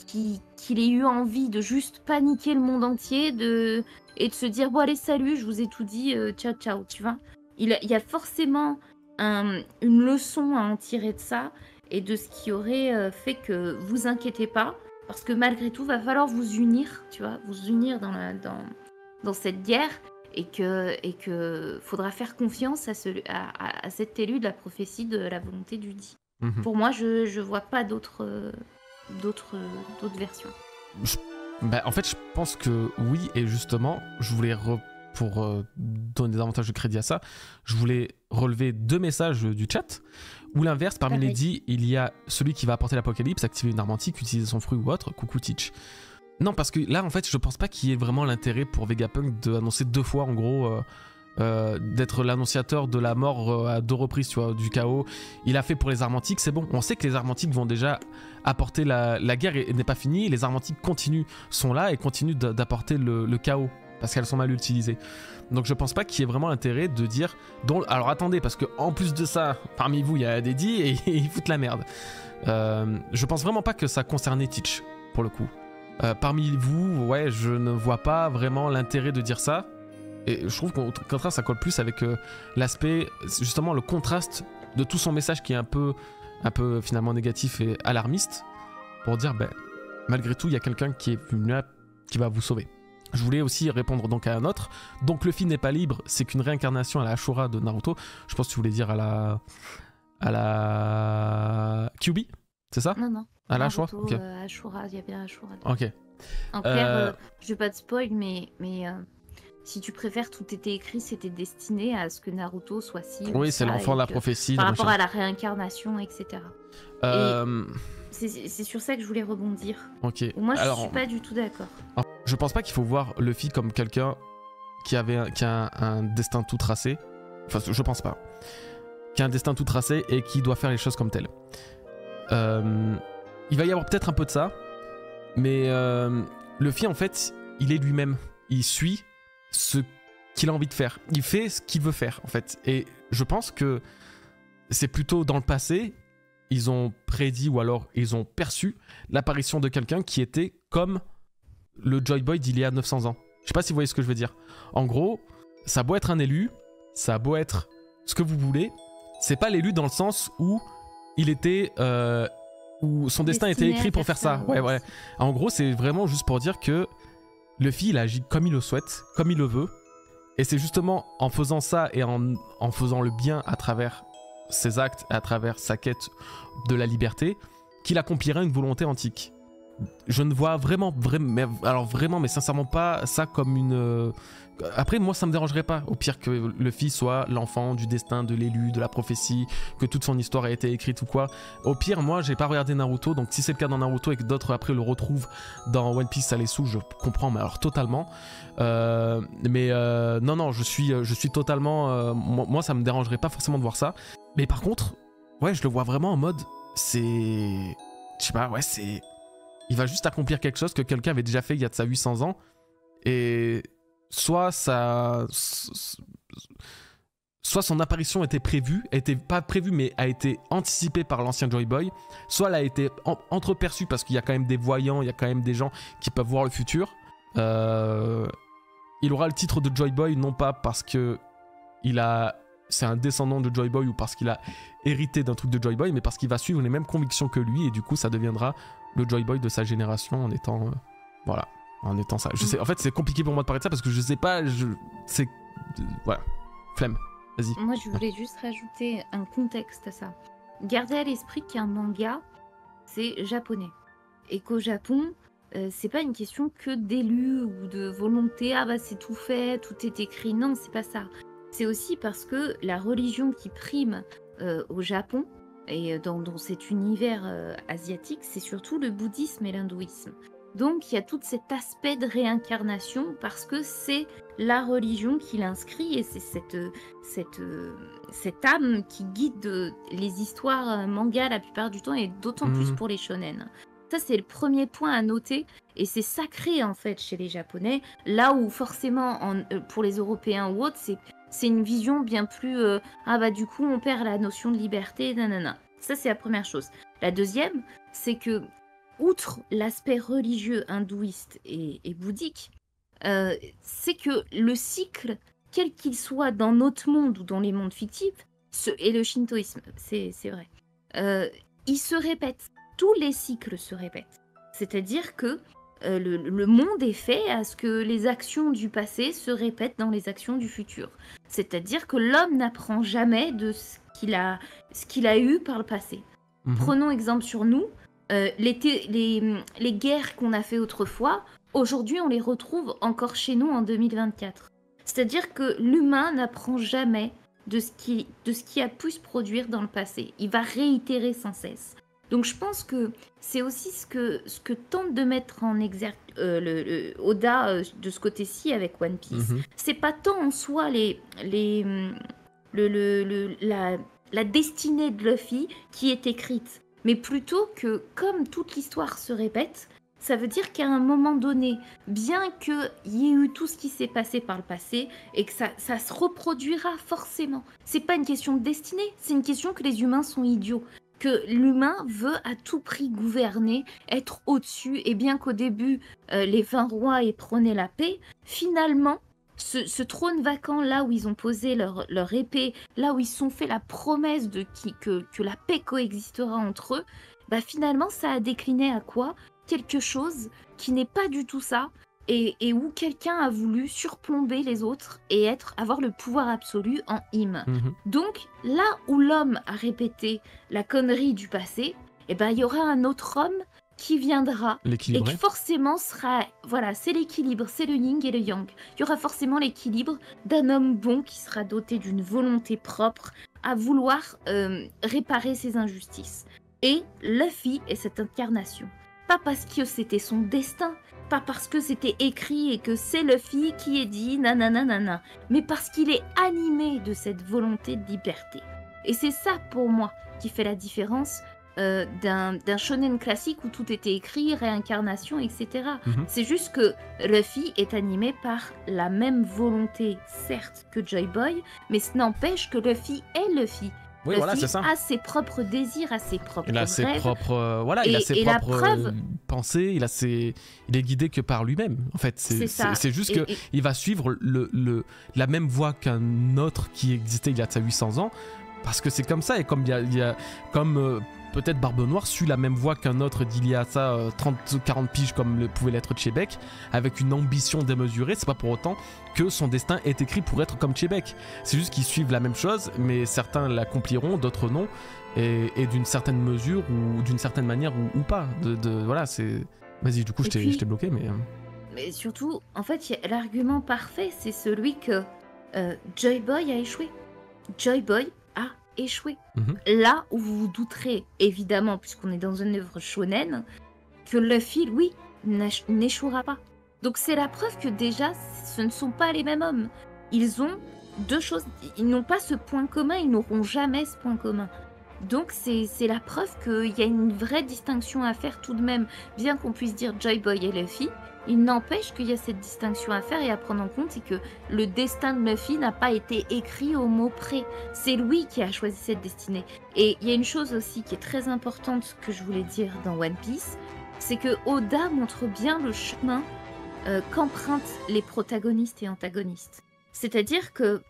qu'il ait eu envie de juste paniquer le monde entier, et de se dire bon allez salut, je vous ai tout dit, ciao ciao, tu vois. Il y a forcément une leçon à en tirer de ça et de ce qui aurait fait que vous inquiétez pas, parce que malgré tout va falloir vous unir, tu vois, vous unir dans cette guerre, et que faudra faire confiance à cet élu de la prophétie de la volonté du dit. Pour moi, je vois pas d'autres versions. En fait, je pense que oui, et justement, je voulais, pour donner davantage de crédit à ça, je voulais relever 2 messages du chat, où l'inverse, parmi les 10, il y a celui qui va apporter l'apocalypse, activer une arme antique, utiliser son fruit ou autre, coucou Teach. Non, parce que là, en fait, je pense pas qu'il y ait vraiment l'intérêt pour Vegapunk d'annoncer 2 fois, en gros, d'être l'annonciateur de la mort à 2 reprises, tu vois, du chaos. Il a fait pour les armes antiques, c'est bon. On sait que les armes antiques vont déjà apporter la guerre n'est pas finie. Les armes antiques sont là et continuent d'apporter le chaos parce qu'elles sont mal utilisées. Donc je pense pas qu'il y ait vraiment l'intérêt de dire... Alors attendez, parce que en plus de ça, parmi vous, il y a des dits et ils foutent la merde. Je pense vraiment pas que ça concernait Teach, pour le coup. Parmi vous, ouais, je ne vois pas vraiment l'intérêt de dire ça. Et je trouve qu'au contraire, ça colle plus avec l'aspect, justement, le contraste de tout son message qui est un peu finalement négatif et alarmiste, pour dire, malgré tout, il y a quelqu'un qui est venu là, qui va vous sauver. Je voulais aussi répondre donc à un autre. Donc Luffy n'est pas libre, c'est qu'une réincarnation à la Ashura de Naruto. Je pense que tu voulais dire à la Kyuubi, c'est ça? Non. À la Ashura, ok. Ashura, il y a bien Ashura. Ok. En clair, je vais pas te spoil, mais si tu préfères, tout était écrit, c'était destiné à ce que Naruto soit ci ou Oui, c'est ça, l'enfant de et la que prophétie. par le rapport machin. à la réincarnation, etc. Et Euh, c'est sur ça que je voulais rebondir. ok. Moi, je Alors, suis pas du tout d'accord. je pense pas qu'il faut voir Luffy comme quelqu'un qui a un destin tout tracé. Enfin, je pense pas. Qui a un destin tout tracé et qui doit faire les choses comme tel. Il va y avoir peut-être un peu de ça, mais Luffy, en fait, il est lui-même. Il suit ce qu'il a envie de faire. Il fait ce qu'il veut faire, en fait. Et je pense que c'est plutôt dans le passé, ils ont prédit ou alors ils ont perçu l'apparition de quelqu'un qui était comme le Joy Boy d'il y a 900 ans. Je sais pas si vous voyez ce que je veux dire. En gros, ça a beau être un élu, ça a beau être ce que vous voulez, c'est pas l'élu dans le sens où il était... où son destin était Destiné écrit à pour faire ça. Ouais, ouais. En gros, c'est vraiment juste pour dire que Luffy, il agit comme il le souhaite, comme il le veut. Et c'est justement en faisant ça et en faisant le bien à travers ses actes, à travers sa quête de la liberté, qu'il accomplira une volonté antique. Je ne vois vraiment, mais sincèrement pas ça comme une... Après, moi, ça me dérangerait pas. Au pire que Luffy soit l'enfant du destin, de l'élu, de la prophétie, que toute son histoire a été écrite ou quoi. Au pire, moi, j'ai pas regardé Naruto, donc si c'est le cas dans Naruto et que d'autres après le retrouvent dans One Piece, ça les saoule, je comprends, mais alors totalement. Non, je suis totalement... moi, ça me dérangerait pas forcément de voir ça. Mais par contre, ouais, je le vois vraiment en mode... C'est... Je sais pas, ouais, c'est... Il va juste accomplir quelque chose que quelqu'un avait déjà fait il y a de ça 800 ans. Et soit son apparition était prévue, était pas prévue mais a été anticipée par l'ancien Joy Boy, soit elle a été entreperçue parce qu'il y a quand même des voyants, il y a quand même des gens qui peuvent voir le futur. Il aura le titre de Joy Boy non pas parce que c'est un descendant de Joy Boy ou parce qu'il a hérité d'un truc de Joy Boy, mais parce qu'il va suivre les mêmes convictions que lui et du coup ça deviendra le Joy Boy de sa génération en étant en étant ça. Je sais, en fait c'est compliqué pour moi de parler de ça parce que je sais pas, c'est voilà, flemme. Vas-y. Moi, je voulais juste rajouter un contexte à ça. Gardez à l'esprit qu'un manga, c'est japonais. Et qu'au Japon, c'est pas une question que d'élu ou de volonté, ah bah c'est tout fait, tout est écrit. Non, c'est pas ça. C'est aussi parce que la religion qui prime au Japon, et dans cet univers asiatique, c'est surtout le bouddhisme et l'hindouisme. Donc il y a tout cet aspect de réincarnation parce que c'est la religion qui l'inscrit et c'est cette âme qui guide les histoires manga la plupart du temps et d'autant plus pour les shonen. Ça c'est le premier point à noter et c'est sacré en fait chez les Japonais, là où forcément pour les Européens ou autres c'est une vision bien plus ah bah du coup on perd la notion de liberté, nanana. Ça c'est la première chose. La deuxième, c'est que outre l'aspect religieux hindouiste et bouddhique, c'est que le cycle, quel qu'il soit dans notre monde ou dans les mondes fictifs, et le shintoïsme, c'est vrai, il se répète. Tous les cycles se répètent. C'est-à-dire que le monde est fait à ce que les actions du passé se répètent dans les actions du futur. C'est-à-dire que l'homme n'apprend jamais de ce qu'il a eu par le passé. Prenons exemple sur nous. Les guerres qu'on a fait autrefois, aujourd'hui on les retrouve encore chez nous en 2024. C'est-à-dire que l'humain n'apprend jamais de ce qui a pu se produire dans le passé. Il va réitérer sans cesse. Donc je pense que c'est aussi ce que tente de mettre en exergue Oda de ce côté-ci avec One Piece. C'est pas tant en soi la destinée de Luffy qui est écrite, mais plutôt que comme toute l'histoire se répète, ça veut dire qu'à un moment donné, bien qu'il y ait eu tout ce qui s'est passé par le passé et que ça se reproduira forcément. C'est pas une question de destinée, c'est une question que les humains sont idiots. Que l'humain veut à tout prix gouverner, être au-dessus, et bien qu'au début, les 20 rois aient prôné la paix, finalement, ce trône vacant, là où ils ont posé leur épée, là où ils se sont fait la promesse que la paix coexistera entre eux, bah finalement, ça a décliné à quoi ? Quelque chose qui n'est pas du tout ça, et où quelqu'un a voulu surplomber les autres et avoir le pouvoir absolu en him. Donc, là où l'homme a répété la connerie du passé, eh ben, il y aura un autre homme qui viendra et qui L'équilibré. forcément sera... Voilà, c'est l'équilibre, c'est le yin et le yang. Il y aura forcément l'équilibre d'un homme bon qui sera doté d'une volonté propre à vouloir réparer ses injustices. Et Luffy est cette incarnation. Pas parce que c'était son destin, pas parce que c'était écrit et que c'est Luffy qui est dit nanana, mais parce qu'il est animé de cette volonté de liberté. Et c'est ça pour moi qui fait la différence d'un shonen classique où tout était écrit, réincarnation, etc. C'est juste que Luffy est animé par la même volonté, certes, que Joy Boy, mais ce n'empêche que Luffy est Luffy. Oui, Luffy voilà, c'est ça. a ses propres désirs, a ses propres Il a ses rêves. propres, voilà, il a ses la propres preuve- pensées, il est guidé que par lui-même. En fait, C'est ça. c'est juste Et- que il va suivre la même voie qu'un autre qui existait il y a de ça 800 ans, parce que c'est comme ça, et comme comme peut-être Barbe Noire suit la même voie qu'un autre d'il y a ça 30-40 piges comme pouvait l'être Chebek, avec une ambition démesurée. C'est pas pour autant que son destin est écrit pour être comme Chebek. C'est juste qu'ils suivent la même chose, mais certains l'accompliront, d'autres non, et d'une certaine mesure ou d'une certaine manière ou pas. Voilà, c'est. Vas-y, du coup, je puis- t'ai bloqué, mais. Mais surtout, en fait, l'argument parfait, c'est celui que Joy Boy a échoué. Joy Boy a échoué. Là où vous vous douterez, évidemment, puisqu'on est dans une œuvre shonen, que Luffy, lui, n'échouera pas. Donc c'est la preuve que déjà, ce ne sont pas les mêmes hommes. Ils ont deux choses, ils n'ont pas ce point commun, ils n'auront jamais ce point commun. Donc c'est la preuve qu'il y a une vraie distinction à faire tout de même, bien qu'on puisse dire Joy Boy et Luffy. Il n'empêche qu'il y a cette distinction à faire et à prendre en compte, et que le destin de Luffy n'a pas été écrit au mot près. C'est lui qui a choisi cette destinée. Et il y a une chose aussi qui est très importante que je voulais dire dans One Piece, c'est que Oda montre bien le chemin qu'empruntent les protagonistes et antagonistes. C'est-à-dire que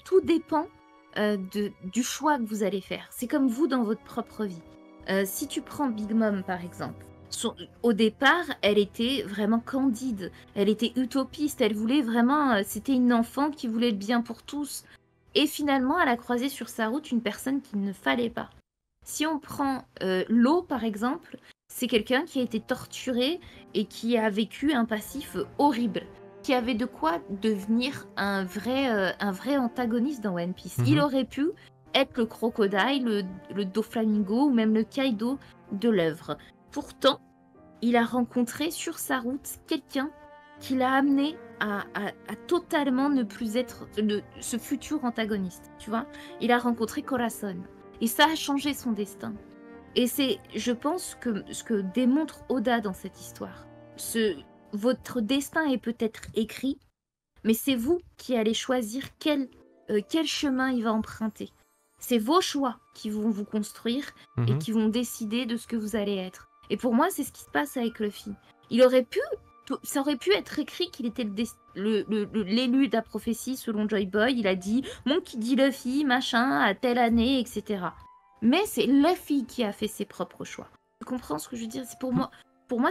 tout dépend du choix que vous allez faire. C'est comme vous dans votre propre vie. Si tu prends Big Mom par exemple, au départ, elle était vraiment candide, elle était utopiste, elle voulait vraiment, c'était une enfant qui voulait le bien pour tous. Et finalement, elle a croisé sur sa route une personne qu'il ne fallait pas. Si on prend Law par exemple, c'est quelqu'un qui a été torturé et qui a vécu un passif horrible, qui avait de quoi devenir un vrai antagoniste dans One Piece. Il aurait pu être le Crocodile, le Doflamingo ou même le Kaido de l'œuvre. Pourtant, il a rencontré sur sa route quelqu'un qui l'a amené à totalement ne plus être ce futur antagoniste, tu vois. Il a rencontré Corazon et ça a changé son destin. Et c'est, je pense, que ce que démontre Oda dans cette histoire. Votre destin est peut-être écrit, mais c'est vous qui allez choisir quel chemin il va emprunter. C'est vos choix qui vont vous construire et qui vont décider de ce que vous allez être. Et pour moi, c'est ce qui se passe avec Luffy. Ça aurait pu être écrit qu'il était l'élu de la prophétie selon Joy Boy. Il a dit « Mon qui dit Luffy, machin, à telle année, etc. » Mais c'est Luffy qui a fait ses propres choix. Tu comprends ce que je veux dire? C'est pour moi,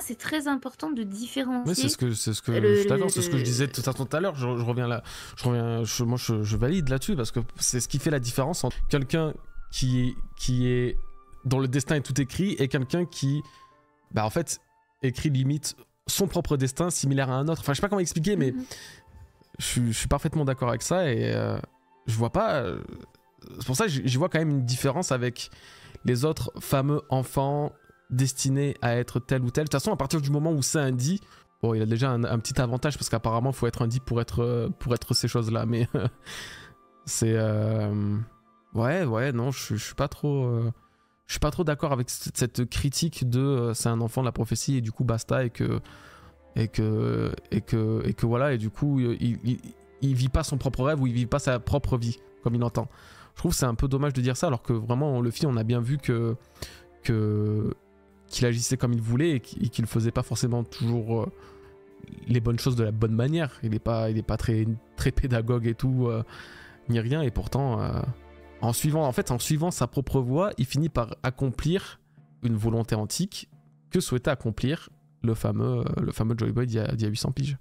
c'est très important de différencier. Oui, c'est ce que je suis d'accord, c'est ce que je disais tout à l'heure. Je reviens là, je valide là-dessus parce que c'est ce qui fait la différence entre quelqu'un qui est dont le destin est tout écrit et quelqu'un qui, en fait, écrit limite son propre destin similaire à un autre. Enfin, je sais pas comment expliquer, mais je suis parfaitement d'accord avec ça et je vois pas. C'est pour ça que je vois quand même une différence avec les autres fameux enfants destinés à être tel ou tel. De toute façon, à partir du moment où c'est un dit, bon, il a déjà un petit avantage parce qu'apparemment, il faut être un dit pour être ces choses-là. Mais c'est ouais, non, je suis pas trop. Je suis pas trop d'accord avec cette critique de c'est un enfant de la prophétie et du coup basta et que voilà, et du coup il vit pas son propre rêve ou il vit pas sa propre vie comme il entend. Je trouve que c'est un peu dommage de dire ça alors que vraiment Luffy, on a bien vu qu'il agissait comme il voulait et qu'il faisait pas forcément toujours les bonnes choses de la bonne manière. Il est pas très pédagogue et tout ni rien, et pourtant en suivant sa propre voie, il finit par accomplir une volonté antique que souhaitait accomplir le fameux Joy Boy d'il y a 800 piges.